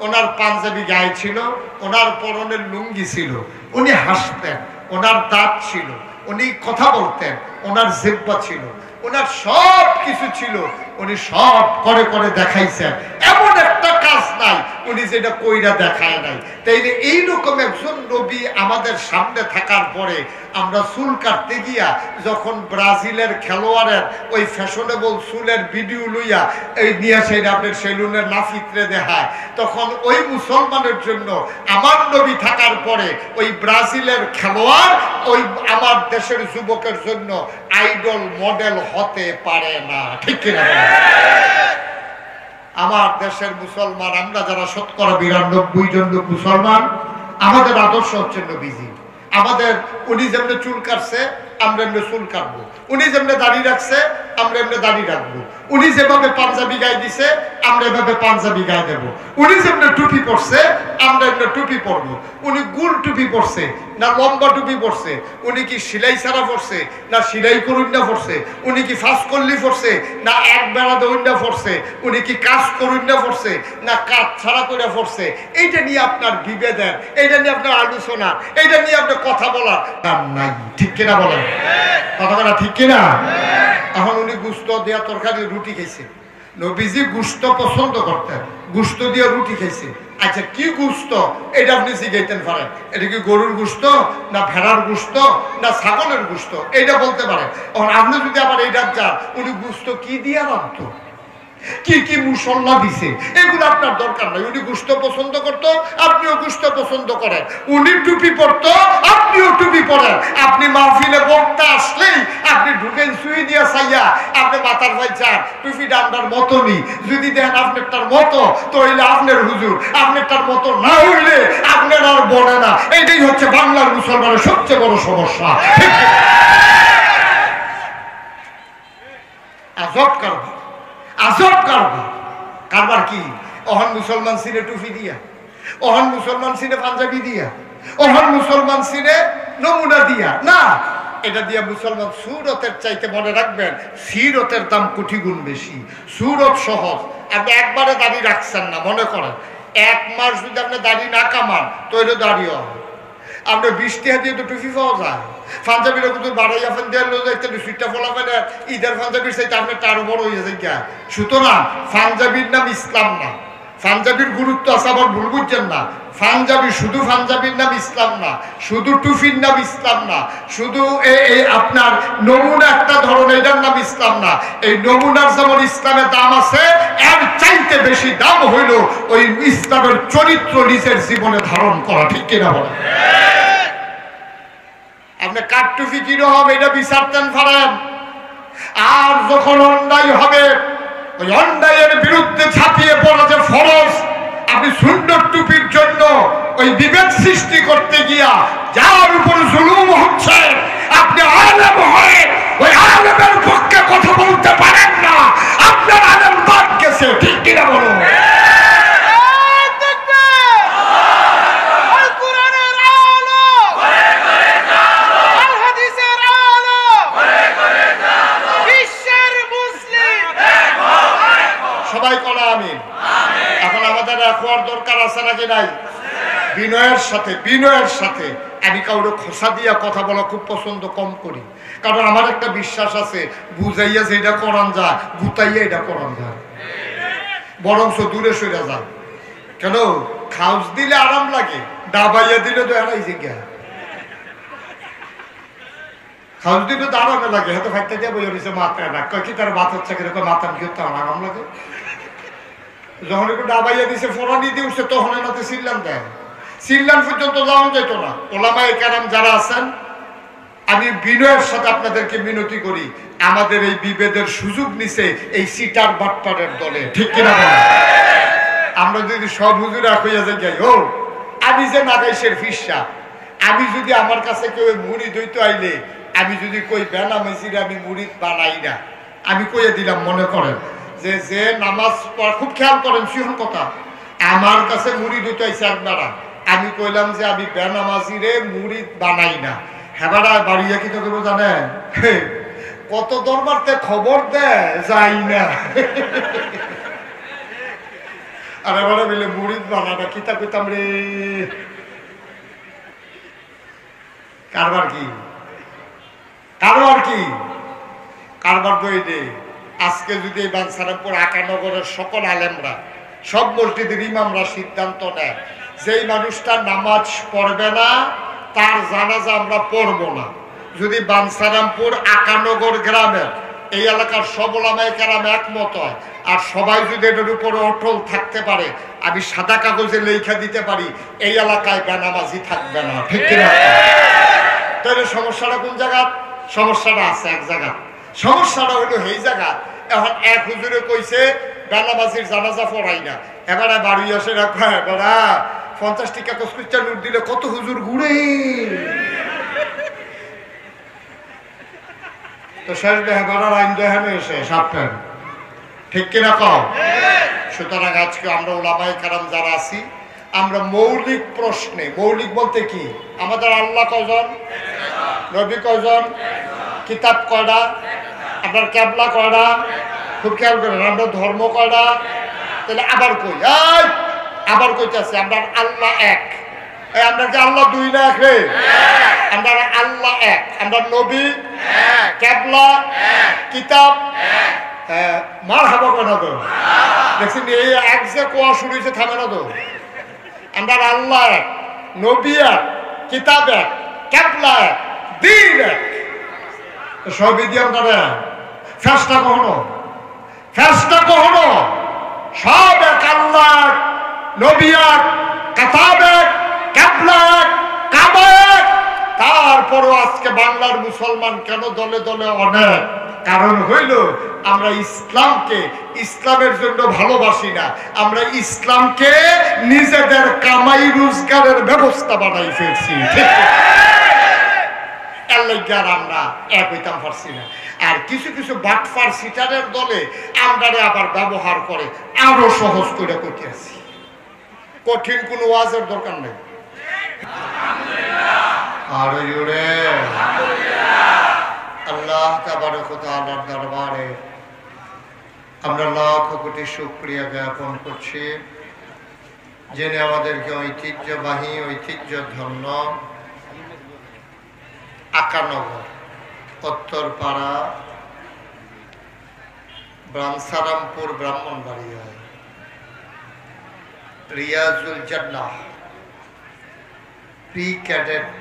ওনার পাঞ্জাবি গায়ে ছিল, ওনার পরনের লুঙ্গি ছিল, উনি হাসতেন, ওনার দাঁত ছিল, উনি কথা বলতেন, ওনার জিহ্বা ছিল, ওনার সব কিছু ছিল, উনি সব করে করে দেখাইছেন। এমন একটা কাজ নাই উনি যেটা কইরা দেখায় নাই। তাইলে এইরকম একজন নবী আমাদের সামনে থাকার পরে আমরা চুল কাটতে গিয়া যখন ব্রাজিলের খেলোয়াড়ের ওই ফ্যাশনেবল চুলের ভিডিও লইয়া এই নিয়ে সেই আপনার সেলুনের নাফিত্রে দেখায়, তখন ওই মুসলমানের জন্য আমার নবী থাকার পরে ওই ব্রাজিলের খেলোয়াড় ওই আমার দেশের যুবকের জন্য আইডল মডেল হতে পারে না, ঠিক কিনা? আমার দেশের মুসলমান আমরা যারা ৯২% জন মুসলমান, আমাদের আদর্শ হচ্ছে নবীজি। আমাদের উনি যেমনি চুল কাটছে আমরা এমনি চুল কাটবো, উনি যেমনি দাড়ি রাখছে আমরা এমনি দাড়ি রাখবো, উনি যেভাবে পাঞ্জাবি গায়ে দিছে আমরা এভাবে পাঞ্জাবি গায়ে দেবো, উনি যেমনি টুপি পরছে আমরা এমনি টুপি পরবো। উনি গুল টুপি পরছে না লম্বা টুপি পরছে, উনি কি সিলাই ছাড়া পরছে না সিলাই করুন না পরছে, উনি কি ফাঁস করলি পরছে না এক বেড়া দৌড় না পরছে, উনি কি কাজ করুন না পরছে না কাজ ছাড়া করে পরছে, এইটা নিয়ে আপনার বিভেদের, এইটা নিয়ে আপনার আলোচনা, এইটা নিয়ে আপনার কথা বলার নাই, ঠিক কিনা বলেন? কথা বলা ঠিক কিনা? এখন উনি গুস্ত দিয়া তরকারি রুটি খাইছে, নবীজি গুস্ত পছন্দ করতেন, গুস্ত দিয়ে রুটি খাইছে। আচ্ছা কি গুস্ত এটা আপনি শিখাইতেন পারেন? এটা কি গরুর গুস্ত না ভেড়ার গুস্ত না ছাগলের গুস্ত? এইটা বলতে পারেন। এখন আপনি যদি আবার এইটা চান উনি গুস্ত কি দিয়ে রাখতো, কি কি মুসল্লা দিছে এগুলো আপনার দরকার নাই। উনি গোশত পছন্দ করতো, আপনিও গোশত পছন্দ করেন। উনি টুপি পরতো, আপনিও টুপি পরেন। আপনি মাহফিলে বক্তা আসলেই আপনি ঢুকেন সুই দিয়া চাইয়া আপনি মাথার ভাই চান টুপি ডান্ডার মতনই। যদি দেখেন আপনারটার মতো তো হইলে আপনার হুজুর, আপনারটার মতো না হইলে আপনার আর বলে না। এইটাই হচ্ছে বাংলার মুসলমানের সবচেয়ে বড় সমস্যা। আজব কারবার, আজব কারবার। কারবার কি? ওহন মুসলমান সিনে টুপি দিয়া, ওহন মুসলমান সিনে পাঞ্জাবি দিয়া, ওহন মুসলমান সিনে নমুনা দিয়া না। এটা দিয়া মুসলমান সুরতের চাইতে মনে রাখবেন সিরতের দাম কোটি গুণ বেশি। সুরত সহজ। আপনি একবারে দাড়ি রাখছেন না, মনে করেন 1 মাস যদি আপনি দাড়ি না কামান তো এটা দাঁড়িয়ে হবে। আপনি 20 টাকা দিয়ে তো টুপি পাওয়া যায়। পাঞ্জাবির কিন্তু বাড়াইয়া ফেন দিয়ে যাইতে সুইটটা ফলা ফেলে ঈদের পাঞ্জাবির চাইতে আপনার আরো বড় হয়ে যায় গিয়া। সুতরাং পাঞ্জাবির নাম ইসলাম না। পাঞ্জাবির গুরুত্ব আছে, আবার ভুল বুঝছেন না। পাঞ্জাবি শুধু পাঞ্জাবির নাম ইসলাম না, শুধু টুপির নাম ইসলাম না, শুধু এই আপনার নমুনা একটা ধরনের এটার নাম ইসলাম না। এই নমুনার যেমন ইসলামের দাম আছে, এর চাইতে বেশি দাম হইল ওই ইসলামের চরিত্র নিজের জীবনে ধারণ করা। ঠিক কিনা বলেন? আপনি কাঠটুপি কিরকম এটা বিচারতেন পারেন। আর যখন অন্যায় হবে ওই অন্যায়ের বিরুদ্ধে ছাপিয়ে পড়া যে ফরজ, আপনি সুন্দর টুপির জন্য ওই বিভেদ সৃষ্টি করতে গিয়া যার উপর জুলুম হচ্ছে, আপনি আলেম হয়ে ওই আলেমের পক্ষে কথা বলতে পারেন না। আপনার আলেম বাদ গেছে। ঠিক কিনা বলুন? সবাই করা আমিন। এখন আমাদের রাখবার দরকার আছে নাকি নাই? বিনয়ের সাথে, বিনয়ের সাথে। আমি কাউরে খোসা দিয়া কথা বলা খুব পছন্দ কম করি, কারণ আমার একটা বিশ্বাস আছে বুঝাইয়া যেটা করান যায় গুতাইয়া এটা করান যায়, বরংস দূরে সরে যায়। কেন? খাউস দিলে আরাম লাগে, ডাবাইয়া দিলে তো এরাই জিজ্ঞা। খাউস দিলে তো আরামে লাগে, হয়তো ফাইটটা দিয়ে বলে দিচ্ছে মাথায় রাখ, কয় কি তার মাথা হচ্ছে কিরকম মাথা কি হতে আরাম লাগে। যখন একটু ডাবাইয়া দিছে ফোরানি দিয়ে উঠছে তখন এনাতে সিল্লাম দেয়। সিল্লাম পর্যন্ত যাওয়া যেত না। ওলামায়ে কেরাম যারা আছেন, আমি বিনয়ের সাথে আপনাদেরকে মিনতি করি, আমাদের এই বিভেদের সুযোগ নিছে এই সিটার বাট্টারের দলে। ঠিক কিনা বলেন? আমরা যদি সব হুজুর এক হইয়া যাই, ও আমি যে নাগাইশের ফিসা, আমি যদি আমার কাছে কেউ মুড়ি দইতে আইলে আমি যদি কই বেলা মেসিরে আমি মুড়ি বানাই না, আমি কইয়া দিলাম মনে করেন যে যে নামাজ পড়া, খুব খেয়াল করেন সিহন কথা, আমার কাছে মুড়ি দইতে আইছে একবারা, আমি কইলাম যে আমি বেনামাজিরে মুড়ি বানাই না, হেবারা বাড়িয়া কি তো করবো জানেন? কত দরবারতে খবর দেয় যাই না। আর এবারে বলে মুড়ি বানানা কিতা কইতাম রে। কারবার কি? কারবার কি? কারবার তো এই যে আজকে যদি এই বাঞ্ছারামপুর আকানগরের সকল আলেমরা, সব মসজিদের ইমামরা সিদ্ধান্ত নেয় যেই মানুষটা নামাজ পড়বে না তার জানাজা আমরা পড়বো না, যদি বাঞ্ছারামপুর আকানগর গ্রামের এই এলাকার সব ওলামায়ে কেরাম একমত হয় আর সবাই যদি এটার উপরে অটল থাকতে পারে, আমি সাদা কাগজে লেখা দিতে পারি এই এলাকায় বেনামাজি থাকবে না। ঠিক কিনা? তাহলে সমস্যাটা কোন জায়গা? সমস্যাটা আছে এক জায়গা। সমস্যাটা হলো এই জায়গা, এখন এক হুজুরে কইছে বেনামাজির জানাজা পড়াই না, এবারে বাড়ি আসে রাখা এবারা 50 টাকা কসকুচ্চা নোট দিলে কত হুজুর ঘুরে তো শেষ বেহার আইন দেখানো এসে সাপটার। ঠিক কিনা কও? সুতরাং আজকে আমরা ওলামায়ে কেরাম যারা আছি, আমরা মৌলিক প্রশ্নে, মৌলিক বলতে কি, আমাদের আল্লাহ কয়জন, নবী কয়জন, কিতাব কয়টা, আপনার ক্যাবলা কয়টা, খুব খেয়াল করেন, আমরা ধর্ম কয়টা, তাহলে আবার কই, আবার কইতেছে আমরা আল্লাহ এক। আমরা কি আল্লাহ দুই না এক রে? আমরা আল্লাহ এক, আমরা নবী ক্যাবলা কিতাব মার হাবা কেন তো দেখছেন? এই এক যে কোয়া শুরু হয়েছে থামে না তো। আমরা আল্লাহ এক, নবী এক, কিতাব এক, ক্যাবলা এক, দিন এক, সবই দিয়ে আমরা ফেরেশতা কখনো, ফেরেশতা কখনো নবী এক, কাতাব এক, ক্যাবলা এক, কাবা এক। তারপরও আজকে বাংলার মুসলমান কেন দলে দলে অনেক? কারণ হইল আমরা ইসলামকে ইসলামের জন্য ভালোবাসি না, আমরা ইসলামকে নিজেদের কামাই রোজগারের ব্যবস্থা বানাই ফেলছি। আমরা এক হইতাম পারছি না। আর কিছু কিছু বাটফার সিটারের দলে আমরা আবার ব্যবহার করে আরো সহজ করে করতে আছি। কঠিন কোনো ওয়াজের দরকার নেই। আরো জোরে আল্লাহ তাবারক ওয়া তাআলার দরবারে আমরা লাখ কোটি শুকরিয়া জ্ঞাপন করছি, যিনি আমাদেরকে ঐতিহ্যবাহী ঐতিহ্যধন্য আকানগর উত্তরপাড়া ব্রাহ্মসারামপুর ব্রাহ্মণবাড়িয়ায় রিয়াজুল জান্নাহ প্রি ক্যাডেট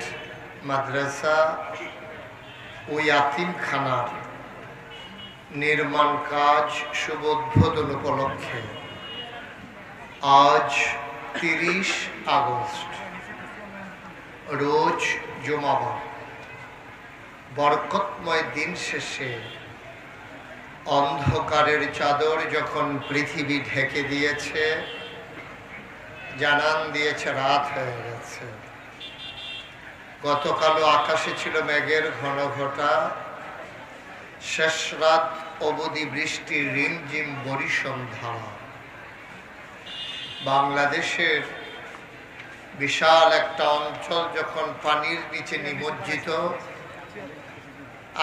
মাদ্রাসা ও ইয়াতিমখানার নির্মাণ কাজ শুভ উদ্বোধন উপলক্ষে আজ 30 আগস্ট রোজ জুমাবার বরকতময় দিন শেষে অন্ধকারের চাদর যখন পৃথিবী ঢেকে দিয়েছে, জানান দিয়েছে রাত হয়ে গেছে। গতকালও আকাশে ছিল মেঘের ঘন ঘটা, শেষ রাত অবধি বৃষ্টির রিমঝিম বরিশম ধারা। বাংলাদেশের বিশাল একটা অঞ্চল যখন পানির নিচে নিমজ্জিত,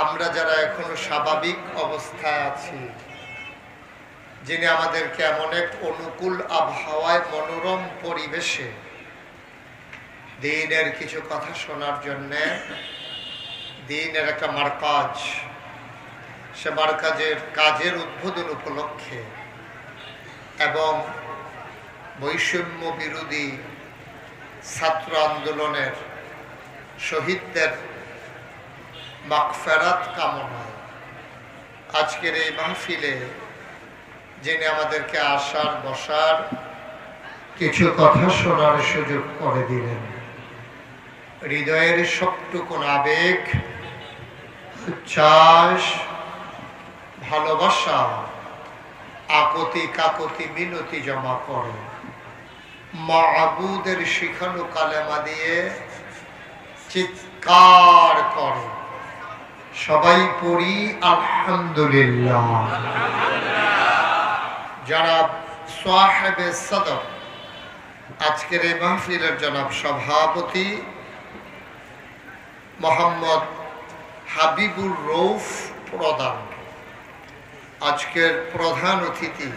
আমরা যারা এখনো স্বাভাবিক অবস্থায় আছি, যিনি আমাদেরকে এমন এক অনুকূল আবহাওয়ায় মনোরম পরিবেশে দিনের কিছু কথা শোনার জন্যে, দিনের একটা মারকাজ, সে মারকাজের কাজের উদ্বোধন উপলক্ষে এবং বৈষম্য বিরোধী ছাত্র আন্দোলনের শহীদদের মাগফিরাত কামনায় আজকের এই মাহফিলে যিনি আমাদেরকে আসার বসার কিছু কথা শোনার সুযোগ করে দিলেন, হৃদয়ের সবটুকুন আবেগ, উচ্ছ্বাস, ভালোবাসা, আকতি কাকতি মিনতি জমা করে মাবুদের শিখানো কালেমা দিয়ে চিৎকার করে সবাই পড়ি আলহামদুলিল্লাহ। জনাব সাহেবে সদর, আজকের এই মাহফিলের জনাব সভাপতি মোহাম্মদ হাবিবুর রৌফ প্রধান, আজকের প্রধান অতিথি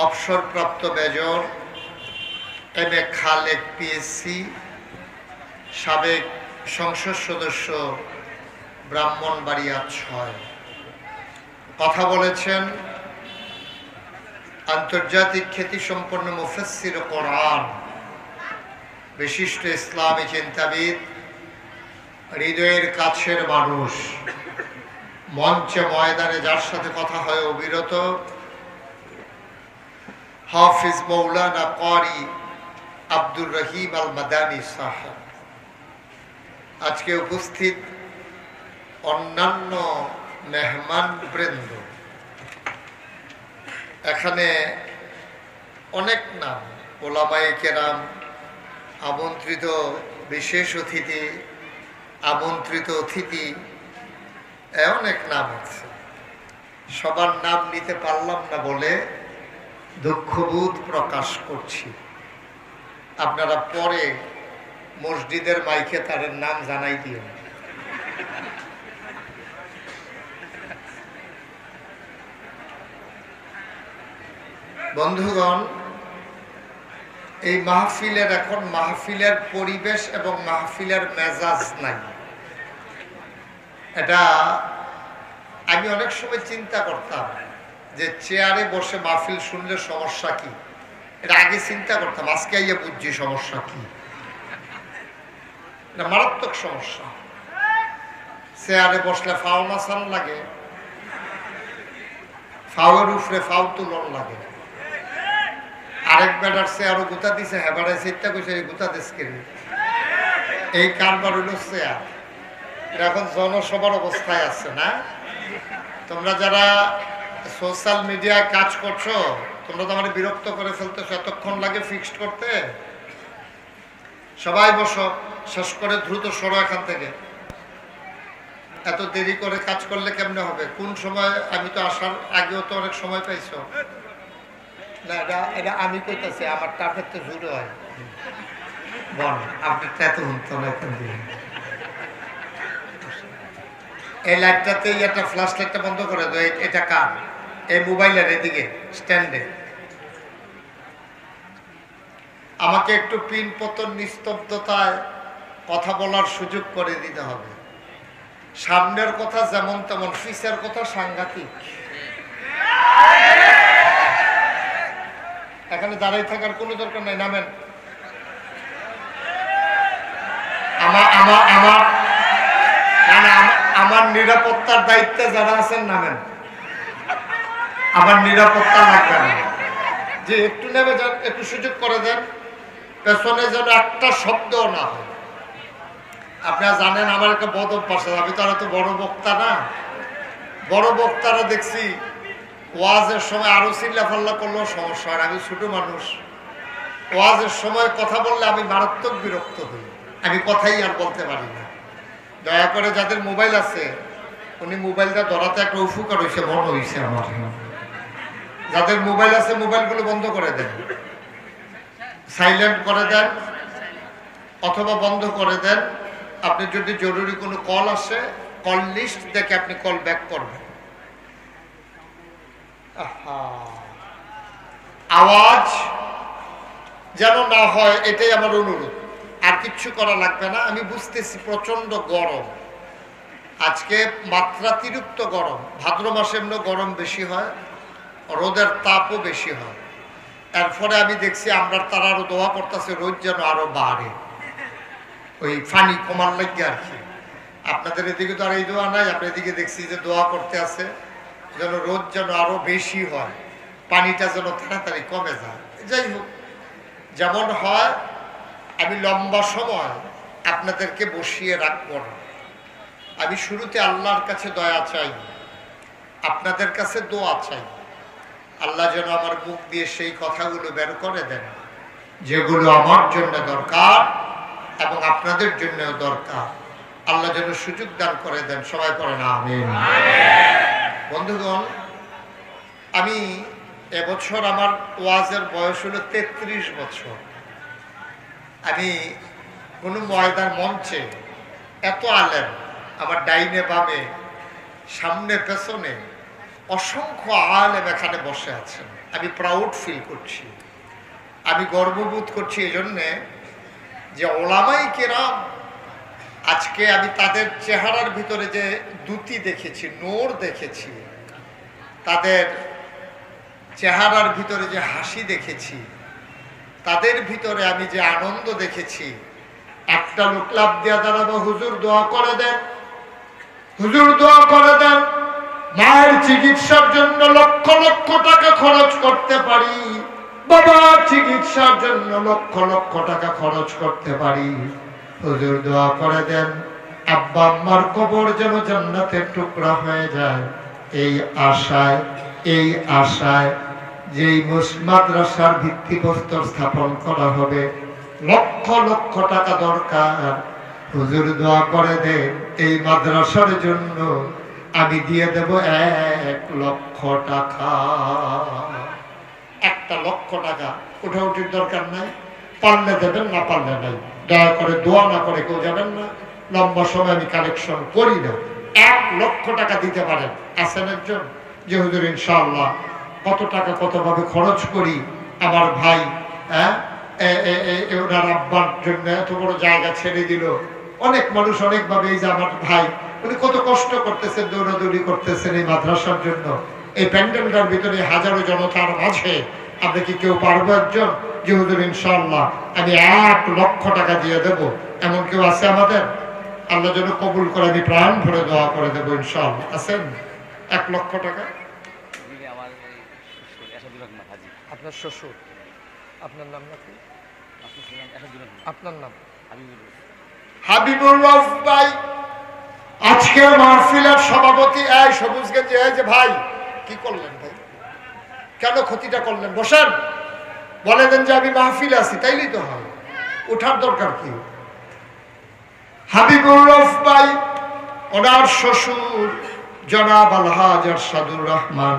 অবসরপ্রাপ্ত major M A Khalek PSC, সাবেক সংসদ সদস্য ব্রাহ্মণবাড়িয়া 6। কথা বলেছেন আন্তর্জাতিক খ্যাতিসম্পন্ন মুফাসসির কোরআন, বিশিষ্ট ইসলামী চিন্তাবিদ, হৃদয়ের কাছের মানুষ, মঞ্চে ময়দানে যার সাথে কথা হয় অবিরত, হাফিজ মৌলানা কারি আব্দুর রহিম আল মাদানী সাহেব। আজকে উপস্থিত অন্যান্য মেহমান বৃন্দ, এখানে অনেক নাম, ওলামায়ে কেরাম, আমন্ত্রিত বিশেষ অতিথি, আমন্ত্রিত অতিথি, অনেক নাম আছে। সবার নাম নিতে পারলাম না বলে দুঃখবোধ প্রকাশ করছি। আপনারা পরে মসজিদের মাইকে তাদের নাম জানাই দিও। বন্ধুগণ, এই মাহফিলের এখন মাহফিলের পরিবেশ এবং মাহফিলের মেজাজ নাই। এটা আমি অনেক সময় চিন্তা করতাম যে চেয়ারে বসে মাহফিল শুনলে সমস্যা কি, এটা আগে চিন্তা করতাম, আজকে আইয়া বুঝছি সমস্যা কি। এটা মারাত্মক সমস্যা। চেয়ারে বসলে ফাও নাচান লাগে, ফাওয়ের উপরে ফাও তুলন লাগে, আরেক বেটার সে আরো গুতা দিছে, হ্যাঁ বেড়ায় চিন্তা করছে এই গুতা দিস কিনে, এই কারবার হইল চেয়ার। এখন জনসভার অবস্থায় আছে না? তোমরা যারা সোশ্যাল মিডিয়ায় কাজ করছো, তোমরা তো আমার বিরক্ত করে ফেলতেছো। এতক্ষণ লাগে ফিক্সড করতে? সবাই বসো, শেষ করে দ্রুত সরো এখান থেকে। এত দেরি করে কাজ করলে কেমনে হবে? কোন সময়? আমি তো আসার আগেও তো অনেক সময় পাইছো না। এটা আমি কইতাছি, আমার টাফের তো জুড়ে হয়। বল, আপনারটা এত উন্নত না। এই লাইটটাতে একটা ফ্ল্যাশ লাইটটা বন্ধ করে দাও। এটা কার? এই মোবাইলের এদিকে স্ট্যান্ডে। আমাকে একটু পিন পতন নিস্তব্ধতায় কথা বলার সুযোগ করে দিতে হবে। সামনের কথা যেমন তেমন, পিছের কথা সাংঘাতিক। এখানে দাঁড়িয়ে থাকার কোনো দরকার নাই, নামেন। আমার নিরাপত্তার দায়িত্বে যারা আছেন নামেন। আমার নিরাপত্তা লাগবে না, যে একটু নেমে যান, একটু সুযোগ করে দেন, পেছনে যেন একটা শব্দও না হয়। আপনারা জানেন আমার একটা বদ অভ্যাস আছে, আমি তো আর এত বড় বক্তা না। বড় বক্তারা দেখছি ওয়াজের সময় আরো চিল্লাফাল্লা করলেও সমস্যা হয়। আমি ছোট মানুষ, ওয়াজের সময় কথা বললে আমি মারাত্মক বিরক্ত হই, আমি কথাই আর বলতে পারি না। দয়া করে যাদের মোবাইল আছে, উনি মোবাইলটা ধরাতে একটা উপকার হয়েছে, মনে হয়েছে আমার। যাদের মোবাইল আছে মোবাইলগুলো বন্ধ করে দেন, সাইলেন্ট করে দেন অথবা বন্ধ করে দেন। আপনি যদি জরুরি কোনো কল আসে, কল লিস্ট দেখে আপনি কল ব্যাক করবেন। আওয়াজ যেন না হয়, এটাই আমার অনুরোধ। আর কিচ্ছু করা লাগবে না। আমি বুঝতেছি প্রচন্ড গরম, আজকে মাত্রাতিরিক্ত গরম। ভাদ্র মাসে এমনি গরম বেশি হয়, রোদের তাপও বেশি হয়। এরপরে আমি দেখছি আমরা তারা আরো দোয়া করতেছে রোদ যেন আরো বাড়ে, ওই ফানি কমার লাগে আর কি। আপনাদের এদিকে তো আর এই দোয়া নাই, আপনার এদিকে দেখছি যে দোয়া করতে আছে যেন রোদ যেন আরো বেশি হয়, পানিটা যেন তাড়াতাড়ি কমে যায়। যাই হোক, যেমন হয়। আমি লম্বা সময় আপনাদেরকে বসিয়ে রাখবো না। আমি শুরুতে আল্লাহর কাছে দয়া চাই, আপনাদের কাছে দোয়া চাই। আল্লাহ যেন আমার মুখ দিয়ে সেই কথাগুলো বের করে দেন যেগুলো আমার জন্য দরকার এবং আপনাদের জন্যও দরকার। আল্লাহ যেন সুযোগ দান করে দেন। সবাই করেন আমিন। বন্ধুগণ, আমি এবছর আমার ওয়াজের বয়স হলো 33 বছর। আমি কোনো ময়দান মঞ্চে এত আলেম, আমার ডাইনে বামে সামনে পেছনে অসংখ্য আলেম এখানে বসে আছেন। আমি প্রাউড ফিল করছি, আমি গর্ববোধ করছি এই জন্যে যে ওলামাই কেরাম, আজকে আমি তাদের চেহারার ভিতরে যে দ্যুতি দেখেছি, নূর দেখেছি, তাদের চেহারার ভিতরে যে হাসি দেখেছি, তাদের ভিতরে আমি যে আনন্দ দেখেছি। একটা লোক লাভ দিয়া দাঁড়াবো, হুজুর দোয়া করে দেন, হুজুর দোয়া করে দেন, মায়ের চিকিৎসার জন্য লক্ষ লক্ষ টাকা খরচ করতে পারি, বাবার চিকিৎসার জন্য লক্ষ লক্ষ টাকা খরচ করতে পারি, হুজুর দোয়া করে দেন আব্বা আম্মার কবর যেন জান্নাতের টুকরা হয়ে যায়। এই আশায় যেই মাদ্রাসার ভিত্তিপ্রস্তর স্থাপন করা হবে, লক্ষ লক্ষ টাকা দরকার। হুজুর দোয়া করে দেন এই মাদ্রাসার জন্য আমি দিয়ে দেব 1 লক্ষ টাকা। 1 লক্ষ টাকা উঠাউঠির দরকার নাই, পারলে দেবেন, না পারলে নাই। দয়া করে দোয়া না করে কেউ যাবেন না, লম্বা সময় আমি কালেকশন করি না। 1 লক্ষ টাকা দিতে পারেন। আছেন একজন যে হুজুর ইনশাআল্লাহ কত টাকা কতভাবে খরচ করি, আমার ভাই ওনার আব্বার জন্য এত বড় জায়গা ছেড়ে দিল। অনেক মানুষ অনেকভাবে, এই যে আমার ভাই উনি কত কষ্ট করতেছেন, দৌড়াদৌড়ি করতেছেন এই মাদ্রাসার জন্য। এই প্যান্ডেলটার ভিতরে হাজারো জনতার মাঝে আপনি কি কেউ পারবো একজন যে হুজুর ইনশাআল্লাহ আমি 1 লক্ষ টাকা দিয়ে দেব, এমন কেউ আছে আমাদের? আল্লাহ যেন কবুল করে, আমি প্রাণ ভরে দোয়া করে দেবো ইনশাআল্লাহ। আছেন 1 লক্ষ টাকা? আপনার শ্বশুর আপনার নাম নাকি? আপনার নাম হাবিবুর রউফ ভাই আজকের মাহফিলের সভাপতি। এই সবুজ গেঞ্জি, এই যে ভাই কি করলেন ভাই, কেন ক্ষতিটা করলেন? বসেন, বলে দেন যে আমি মাহফিলে আছি, তাইলেই তো হয়, ওঠার দরকার কি? হাবিবুর রউফ ভাই, ওনার শ্বশুর জনাব আলহাজ আরশাদুর রহমান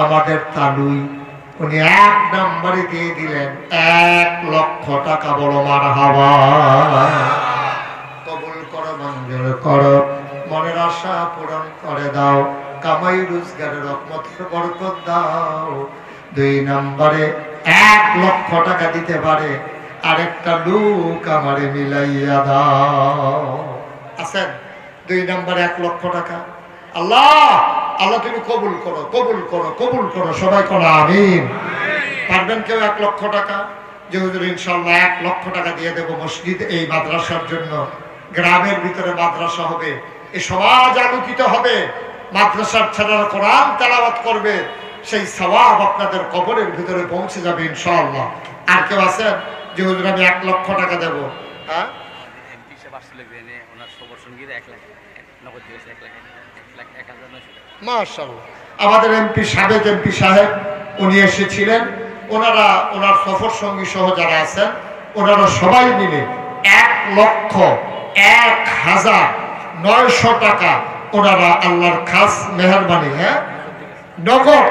আমাদের তালুই, উনি 1 নম্বরে দিয়ে দিলেন 1 লক্ষ টাকা। বলো মারহাবা। কবুল করো, মঞ্জুর করো, মনের আশা পূরণ করে দাও, কামাই রোজগারের রহমতের বরকত দাও। 2 নম্বরে 1 লক্ষ টাকা দিতে পারে আরেকটা লোক আমারে মিলাইয়া দাও। আছেন 2 নম্বরে 1 লক্ষ টাকা। আল্লাহ আল্লাহ তুমি কবুল করো, কবুল করো, কবুল করো, সবাই করো আমিন। পারবেন কেউ 1 লক্ষ টাকা? যে হুজুর ইনশাআল্লাহ 1 লক্ষ টাকা দিয়ে দেব মসজিদ এই মাদ্রাসার জন্য, গ্রামের ভিতরে মাদ্রাসা হবে, এই সমাজ আলোকিত হবে, মাদ্রাসার ছেলেরা কোরআন তেলাওয়াত করবে, সেই সওয়াব আপনাদের কবরের ভিতরে পৌঁছে যাবে ইনশাআল্লাহ। আর কেউ আছেন যে হুজুর আমি 1 লক্ষ টাকা দেব? হ্যাঁ, মাশাআল্লাহ। আমাদের এমপি, সাবেক এমপি সাহেব উনি এসেছিলেন, ওনারা ওনার সফর সঙ্গী সহ যারা আছেন ওনারা সবাই মিলে 1,01,900 টাকা ওনারা আল্লাহর খাস মেহরবানি, হ্যাঁ নগদ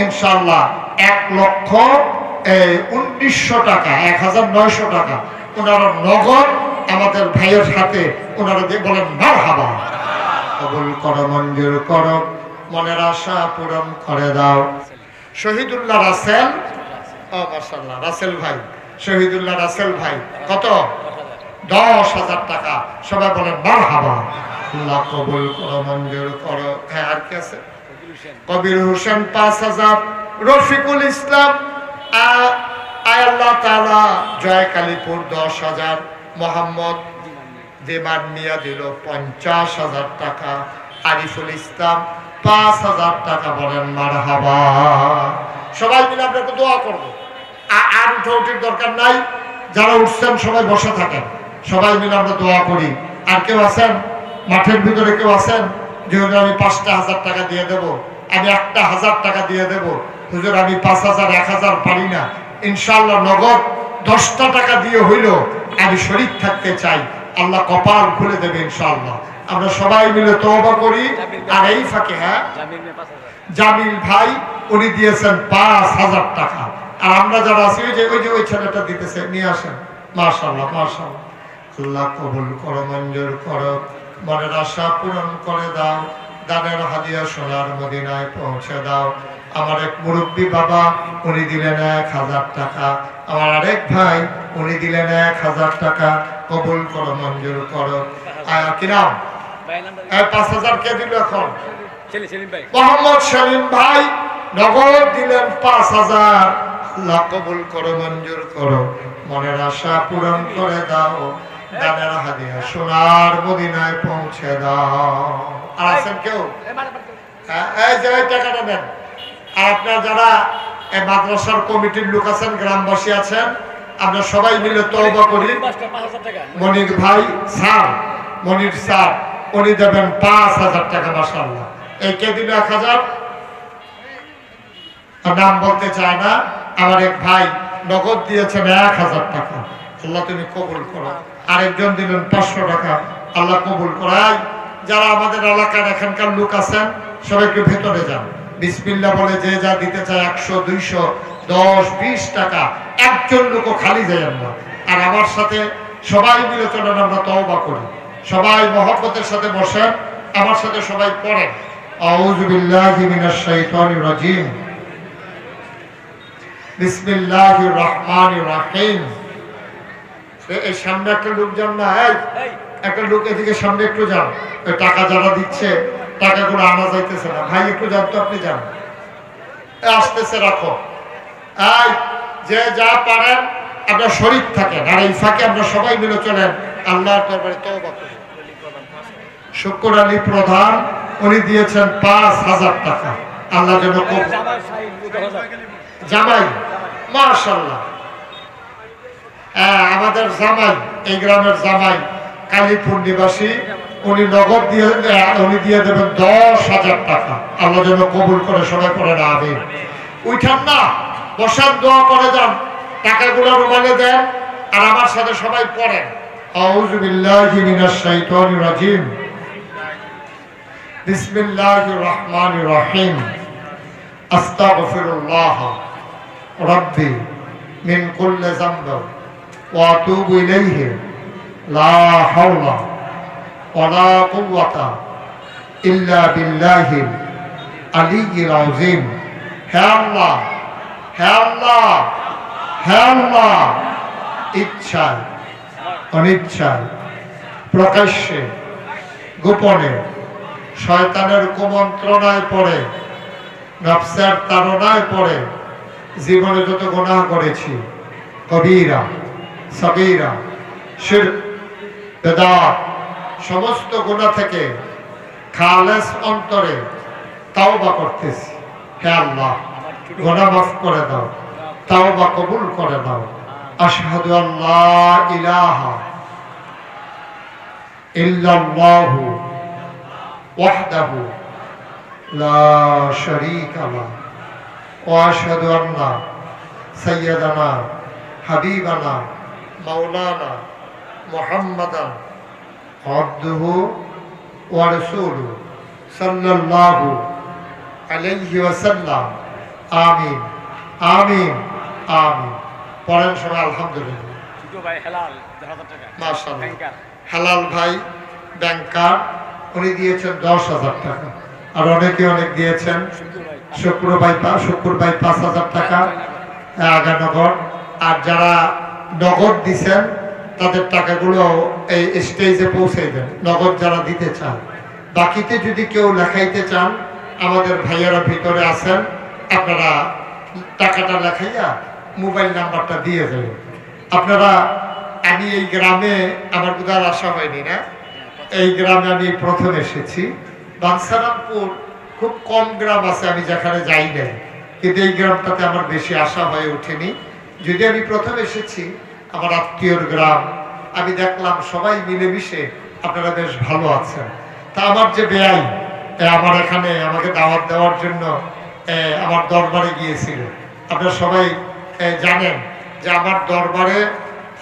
ইনশাআল্লাহ 1,19,000 টাকা, 1,900 টাকা ওনারা নগদ আমাদের ভাইয়ের সাথে ওনারা দিয়ে বলেন মারহাবা। কবুল করো, মঞ্জুর করো, মনের আশা পূরণ করে দাও। শহীদুল্লাহ রাসেল, ও মাশাআল্লাহ, রাসেল ভাই, শহীদুল্লাহ রাসেল ভাই কত? 10,000 টাকা। সবাই বলেন মারহাবা। আল্লাহ কবুল করো, মঞ্জুর করো। হ্যাঁ, আর কি আছে? কবির হোসেন 5,000, রফিকুল ইসলাম, আল্লাহ তাআলা জয় কালীপুর 10,000, মোহাম্মদ দেমান মিয়া দিল 50,000 টাকা, আরিফুল ইসলাম 5,000 টাকা। বলেন মারহাবা। সবাই মিলে আমরা একটু দোয়া করবো। আর উঠোউঠির দরকার নাই, যারা উঠছেন সবাই বসে থাকেন, সবাই মিলে আমরা দোয়া করি। আর কেউ আছেন মাঠের ভিতরে, কেউ আছেন যে হুজুর আমি 5,000 টাকা দিয়ে দেব, আমি 1,000 টাকা দিয়ে দেব, হুজুর আমি 5,000 1,000 পারি না, ইনশাআল্লাহ নগদ 10টা টাকা দিয়ে হইল আমি শরীক থাকতে চাই, আল্লাহ কপাল খুলে দেবে ইনশাআল্লাহ। আমরা সবাই মিলে তওবা করি। আর এই ফাঁকে হ্যাঁ জামিল ভাই উনি দিয়েছেন 5,000 টাকা। আর আমরা যারা আছি ওই ছেলেটা দিতেছে, নিয়ে আসেন। মাশাআল্লাহ, মাশাআল্লাহ। আল্লাহ কবুল করো, মঞ্জুর করো, মনের আশা পূরণ করে দাও, দানের হাদিয়া সোনার মদিনায় পৌঁছে দাও। আমার এক মুরব্বী বাবা উনি দিলেন 1,000 টাকা, আমার আরেক ভাই উনি দিলেন 1,000 টাকা। কবুল করো, মঞ্জুর করো। কি নাম? 5,000 কে দিল এখন? মোহাম্মদ সেলিম ভাই নগদ দিলেন 5,000। আল্লাহ কবুল করো, মঞ্জুর করো, মনের আশা পূরণ করে দাও, দানের হাদিয়া সোনার মদিনায় পৌঁছে দাও। আর আছেন কেউ? এই যে টাকাটা নেন। আর আপনার যারা এই মাদ্রাসার কমিটির লোক আছেন, গ্রামবাসী আছেন, আমরা সবাই মিলে তওবা করি। মনির ভাই স্যার, মনির স্যার উনি দেবেন 5,000 টাকা। মাশাআল্লাহ। এই কে দিল 1,000? নাম বলতে চায় না। আমার এক ভাই নগদ দিয়েছেন 1,000 টাকা। আল্লাহ তুমি কবুল করো। আরেকজন দিলেন 500 টাকা। আল্লাহ কবুল করাই। যারা আমাদের এলাকার এখানকার লোক আছেন সবাই একটু ভেতরে যান, বিসমিল্লাহ বলে যে যা দিতে চায় 100, 200, 10, 20 টাকা, একজন লোকও খালি যাবেন না। আর আমার সাথে সবাই মিলে চলেন, আমরা তওবা করি। সবাই মহব্বতের সাথে বসেন, আমার সাথে সবাই পড়েন আউযু বিল্লাহি মিনাশ শাইতানির রাজিম, বিসমিল্লাহির রহমানির রহিম। এই সামনে একটা লোক যান না, একটা লোক এদিকে সামনে একটু যান। ওই টাকা যারা দিচ্ছে টাকাগুলো আনা যাইতেছে না, ভাই একটু যান তো, আপনি যান, আসতেছে রাখো। এই যে যা পারেন আপনার শরীর থাকেন। আর এই ফাঁকে আমরা সবাই মিলে চলেন আল্লাহর দরবারে তওবা করি। শুকর আলী প্রধান উনি দিয়েছেন 5,000 টাকা। আল্লাহ যেন জামাই, মাশাআল্লাহ, আমাদের জামাই, এই গ্রামের জামাই কালীপুর নিবাসী, উনি নগদ দিয়ে দেবেন 10,000 টাকা। আল্লাহ যেন কবুল করে, সবাই পড়ে না আমিন। উঠান না, বসান, দোয়া করে যান, টাকাগুলো রুমালে দেন আর আমার সাথে সবাই পড়েন। আউযু বিল্লাহি মিনাশ শাইতানির রাজিম। বিসমিল্লাহির রহমানির রহিম। আস্তাগফিরুল্লাহ রাব্বি মিন কুল্লি যামবিন ওয়া আতুবু ইলাইহি লা হাওলা ওয়ালা কুওয়াতা ইল্লা বিল্লাহিল আলিয়্যিল আযীম। হে আল্লাহ, হে আল্লাহ, হে আল্লাহ, ইচ্ছায় অনিচ্ছায় প্রকাশ্যে গোপনে শয়তানের কুমন্ত্রণায় পড়ে, নফসের তাড়নায় পড়ে জীবনে যত গুনাহ করেছি, কবীরা সগীরা শিরক বেদাত, সমস্ত গুনাহ থেকে খালেস অন্তরে তাওবা করতেছি। হে আল্লাহ, গুনাহ মাফ করে দাও, তাওবা কবুল করে দাও। আশহাদু আল্লা ইলাহা ইল্লাল্লাহু ওয়াহদাহু লা শারীকা লাহু ওয়া আশহাদু আন্না সাইয়্যিদানা হাবিবানা মাওলানা মুহাম্মাদান আবদুহু ওয়া রাসূলুহু সাল্লাল্লাহু আলাইহি ওয়াসাল্লাম। আমিন, আমিন, আমিন। পড়েন সবাই আলহামদুলিল্লাহ। মাশাআল্লাহ। হালাল ভাই ব্যাংকার, উনি দিয়েছেন 10,000 টাকা। আর অনেকে অনেক দিয়েছেন। শুক্র ভাই 5,000 টাকা আগানগর। আর যারা নগদ দিচ্ছেন তাদের টাকাগুলো এই স্টেজে পৌঁছে দেন, নগদ যারা দিতে চান। বাকিতে যদি কেউ লেখাইতে চান, আমাদের ভাইয়ারা ভিতরে আছেন, আপনারা টাকাটা লেখাইয়া মোবাইল নাম্বারটা দিয়ে দেবেন। আপনারা, আমি এই গ্রামে আমার কোথাও আসা হয়নি না, এই গ্রামে আমি প্রথম এসেছি। বাঞ্ছারামপুর খুব কম গ্রাম আছে আমি যেখানে যাই নাই, কিন্তু এই গ্রামটাতে আমার বেশি আসা হয়ে ওঠেনি। যদি আমি প্রথম এসেছি, আমার আত্মীয়র গ্রাম, আমি দেখলাম সবাই মিলেমিশে আপনারা বেশ ভালো আছেন। তা আমার যে বেয়াই আমার এখানে আমাকে দাওয়াত দেওয়ার জন্য আমার দরবারে গিয়েছিল। আপনারা সবাই জানেন যে আমার দরবারে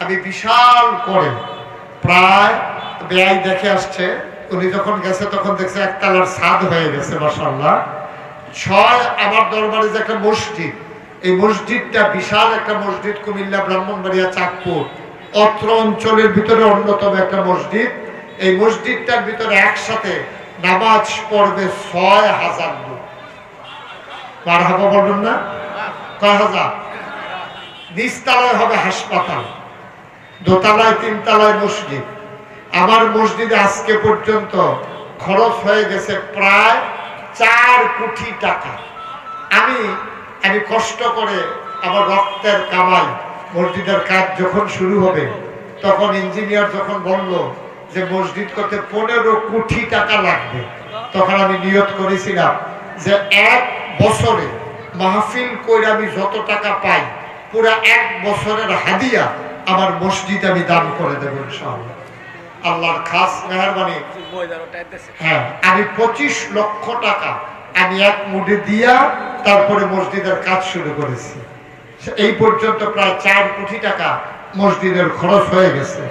আমি বিশাল করে প্রায় বেয়াই দেখে আসছে। উনি যখন গেছে তখন দেখছে একতলার ছাদ হয়ে গেছে মাশাআল্লাহ। 6 আমার দরবারে যে একটা মসজিদ, এই মসজিদটা বিশাল একটা মসজিদ, কুমিল্লা, ব্রাহ্মণবাড়িয়া, চাঁদপুর অত্র অঞ্চলের ভিতরে অন্যতম একটা মসজিদ। এই মসজিদটার ভিতরে একসাথে নামাজ পড়বে 6,000 লোক। মারহাবা বলবেন না? কয় হাজার? নিচতলায় হবে হাসপাতাল, দোতলায় 3 তলায় মসজিদ। আমার মসজিদে আজকে পর্যন্ত খরচ হয়ে গেছে প্রায় 4 কোটি টাকা। আমি কষ্ট করে আমার রক্তের কামাই, মসজিদের কাজ যখন শুরু হবে তখন ইঞ্জিনিয়ার যখন বলল যে মসজিদ করতে 15 কোটি টাকা লাগবে, তখন আমি নিয়ত করেছিলাম যে 1 বছরে মাহফিল করে আমি যত টাকা পাই পুরা 1 বছরের হাদিয়া আমার মসজিদ আমি দান করে দেবো ইনশাআল্লাহ। আল্লাহর খাস মেহেরবানি। হ্যাঁ, আমি 25 লক্ষ টাকা আমি এক মুঠে দিয়া তারপরে মসজিদের কাজ শুরু করেছি। এই পর্যন্ত প্রায় 4 কোটি টাকা মসজিদের খরচ হয়ে গেছে।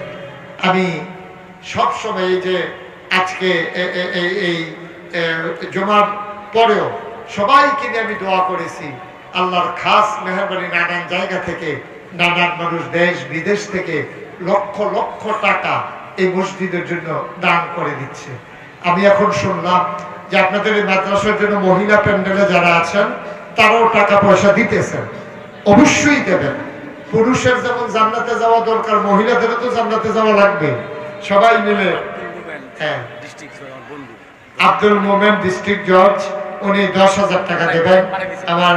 আমি সবসময় এই যে আজকে এই জুমার পরেও সবাইকে নিয়ে আমি দোয়া করেছি। আল্লাহর খাস মেহেরবানি, নানান জায়গা থেকে নানান মানুষ দেশ বিদেশ থেকে লক্ষ লক্ষ টাকা এই মসজিদের জন্য দান করে দিচ্ছে। আমি এখন শুনলাম যে আপনাদের এই মাদ্রাসার জন্য মহিলা প্যান্ডেলে যারা আছেন তারাও টাকা পয়সা দিতেছেন। অবশ্যই দেবেন। পুরুষের যেমন জান্নাতে যাওয়া দরকার, মহিলাদেরও তো জান্নাতে যাওয়া লাগবে। সবাই মিলে, হ্যাঁ, আব্দুল মোমেন ডিস্ট্রিক্ট জজ, উনি 10,000 টাকা দেবেন। আমার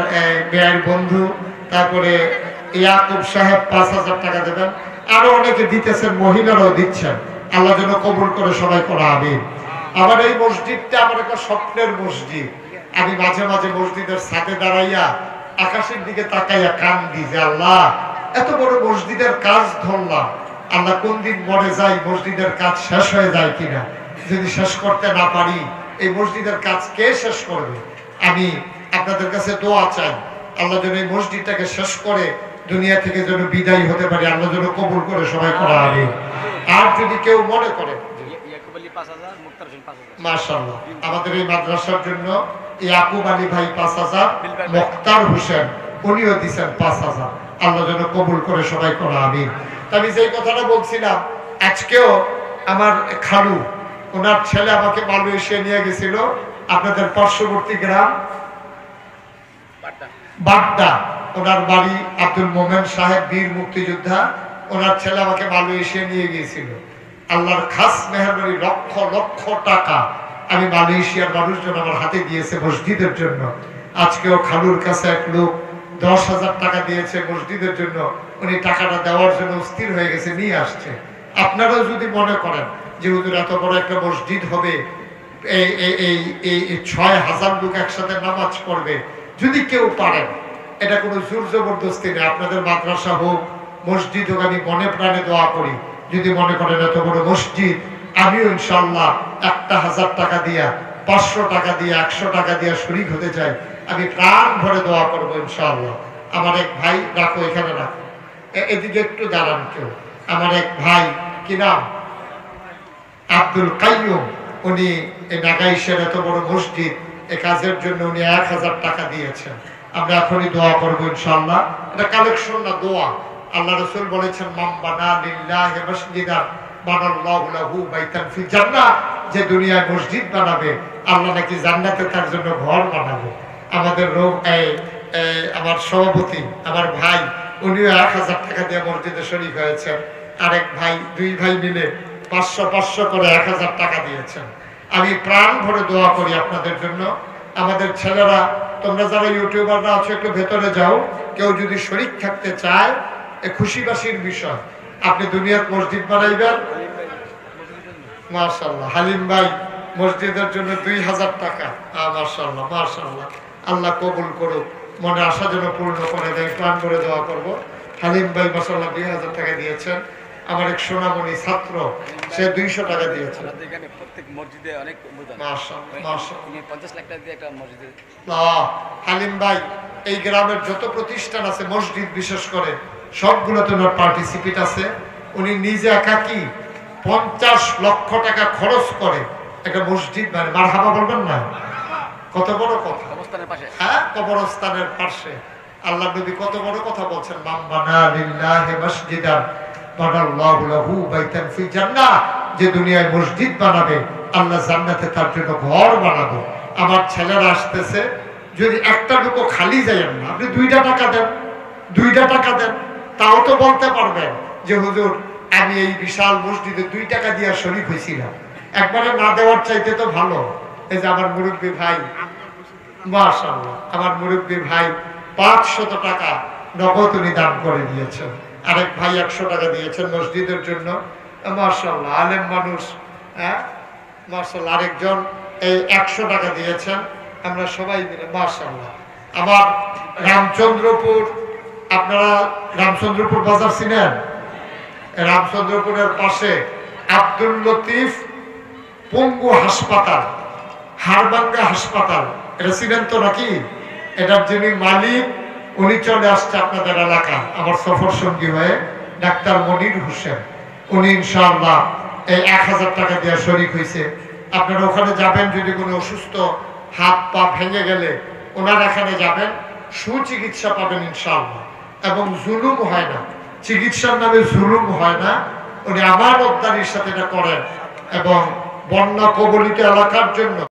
মেয়ের বন্ধু, তারপরে ইয়াকুব সাহেব 5,000 টাকা দেবেন। আরো অনেকে দিতেছেন, মহিলারাও দিচ্ছেন। আল্লাহ যেন কবুল করে সবাই করা আমিন। আমার এই মসজিদটা আমার একটা স্বপ্নের মসজিদ। আমি মাঝে মাঝে মসজিদের ছাদে দাঁড়াইয়া আকাশের দিকে তাকাইয়া কান দিই যে আল্লাহ এত বড় মসজিদের কাজ ধরলাম, আল্লাহ কোন দিন মরে যাই মসজিদের কাজ শেষ হয়ে যায় কিনা। যদি শেষ করতে না পারি এই মসজিদের কাজ কে শেষ করবে? আমি আপনাদের কাছে দোয়া চাই, আল্লাহ যেন এই মসজিদটাকে শেষ করে দুনিয়া থেকে যেন বিদায় হতে পারি, আল্লাহ যেন কবুল করে সবাই করা হবে। আর যদি কেউ মনে করে মাশাআল্লাহ আমাদের এই মাদ্রাসার জন্য ইয়াকুব আলী ভাই 5000, মুক্তার হোসেন উনিও দিয়েছেন 5000, আল্লাহ যেন কবুল করে সবাই করা আমিন। আমি যেই কথাটা বলছিলাম, আজকেও আমার খালু ওনার ছেলে আমাকে মালয়েশিয়া নিয়ে গেছিল, আপনাদের পার্শ্ববর্তী গ্রাম বাড্ডা, ওনার বাড়ি আব্দুল মোমেন সাহেব বীর মুক্তিযোদ্ধা, ওনার ছেলে আমাকে মালয়েশিয়া নিয়ে গিয়েছিল। আল্লাহর খাস মেহরবানি লক্ষ লক্ষ টাকা আমি মালয়েশিয়ার মানুষজন আমার হাতে দিয়েছে মসজিদের জন্য। আজকেও খালুর কাছে এক লোক 10,000 টাকা দিয়েছে মসজিদের জন্য, উনি টাকাটা দেওয়ার জন্য স্থির হয়ে গেছে, নিয়ে আসছে। আপনারাও যদি মনে করেন যে হুজুর এত বড় একটা মসজিদ হবে, এই 6,000 লোক একসাথে নামাজ পড়বে, যদি কেউ পারেন, এটা কোনো জোর জবরদস্তি নেই, আপনাদের মাদ্রাসা হোক মসজিদ হোক, আমি মনে প্রাণে দোয়া করি যদি মনে করেন এত বড় মসজিদ, আমিও ইনশাল্লাহ 1,000 টাকা দিয়া, 500 টাকা দিয়া, 100 টাকা দিয়া শরীক হতে চাই, আমি প্রাণ ভরে দোয়া করবো ইনশাআল্লাহ। আমার এক ভাই, রাখো এখানে রাখো, এদিকে একটু দাঁড়ান কেউ, আমার এক ভাই কি নাম আব্দুল কাইয়ুম, উনি এই নাগাইশের এত বড় মসজিদ এই কাজের জন্য উনি 1000 টাকা দিয়েছেন। আমরা এখনই দোয়া করবো ইনশাআল্লাহ, এটা কালেকশন না দোয়া। আল্লাহ রাসূল বলেছেন মান বানা লিল্লাহি মাসজিদান বানাল্লাহু লাহু বাইতান ফিল জান্নাহ, যে দুনিয়ায় মসজিদ বানাবে আল্লাহ নাকি জান্নাতে তার জন্য ঘর বানাবে। আমাদের আমার সভাপতি আমার ভাই উনিও 1000 টাকা দিয়ে মসজিদে শরীক হয়েছেন, আরেক ভাই, দুই ভাই মিলে 500 করে 1000 টাকা দিয়েছেন। আমি প্রাণ ভরে দোয়া করি আপনাদের জন্য। আমাদের ছেলেরা, তোমরা যারা ইউটিউবাররা আছো একটু ভেতরে যাও, কেউ যদি শরীক থাকতে চায়, খুশিবাসীর বিষয়, আপনি দুনিয়ার মসজিদ বানাইবেন। মাশাআল্লাহ হালিম ভাই মসজিদের জন্য 2000 টাকা, মাশাআল্লাহ মাশাআল্লাহ, আল্লাহ কবুল করুক, মনে আশা যেন পূর্ণ করে দেয়, প্রাণ করে দোয়া করবো। হালিম ভাই মাশাআল্লাহ 2000 টাকা দিয়েছেন। আমার এক সোনামণি ছাত্র, সে 200 টাকা দিয়েছে। হালিম ভাই এই গ্রামের যত প্রতিষ্ঠান আছে মসজিদ বিশেষ করে সবগুলোতে ওনার পার্টিসিপেট আছে। উনি নিজে একাকি 50 লক্ষ টাকা খরচ করে একটা মসজিদ মানে, মারহাবা বলবেন না? কত বড় কথা, হ্যাঁ কবরস্থানের পাশে। আল্লাহ নবী কত বড় কথা বলছেন, মান বানা লিল্লাহি মাসজিদান বানাল্লাহু লাহু বাইতান ফিল জান্নাহ, যে দুনিয়ায় মসজিদ বানাবে আল্লাহ জান্নাতে তার জন্য ঘর বানাবে। আমার ছেলেরা আসতেছে, যদি একটা টুকু খালি যায়েন না, আপনি 2টা টাকা দেন, 2টা টাকা দেন, তাও তো বলতে পারবেন যে হুজুর আমি এই বিশাল মসজিদে 2 টাকা দিয়ে শরীক হয়েছিলাম। একবারে না দেওয়ার চাইতে তো ভালো। এই যে আমার মুরব্বী ভাই, মাশাআল্লাহ আমার মুরব্বী ভাই 500 টাকা নগদ উনি দান করে দিয়েছেন। আরেক ভাই 100 টাকা দিয়েছেন মসজিদের জন্য, মাশাআল্লাহ আলেম মানুষ, হ্যাঁ মাশাআল্লাহ। আরেকজন এই 100 টাকা দিয়েছেন, আমরা সবাই মিলে মাশাআল্লাহ। আমার রামচন্দ্রপুর, আপনারা রামচন্দ্রপুর বাজার চিনেন? রামচন্দ্রপুরের পাশে আব্দুল লতিফ পঙ্গু হাসপাতাল, হাড়ভাঙ্গা হাসপাতাল, এটা চিনেন তো নাকি? এটার যিনি মালিক উনি চলে আসছে আপনাদের এলাকা আমার সফর সঙ্গী হয়ে, ডাক্তার মনির হোসেন। উনি ইনশাআল্লাহ এই 1000 টাকা দিয়ে শরীক হয়েছে। আপনারা ওখানে যাবেন, যদি কোনো অসুস্থ হাত পা ভেঙে গেলে ওনার এখানে যাবেন, সুচিকিৎসা পাবেন ইনশাআল্লাহ, এবং জুলুম হয় না, চিকিৎসার নামে জুলুম হয় না। উনি আমার রপ্তানির সাথে এটা করেন, এবং বন্যা কবলিত এলাকার জন্য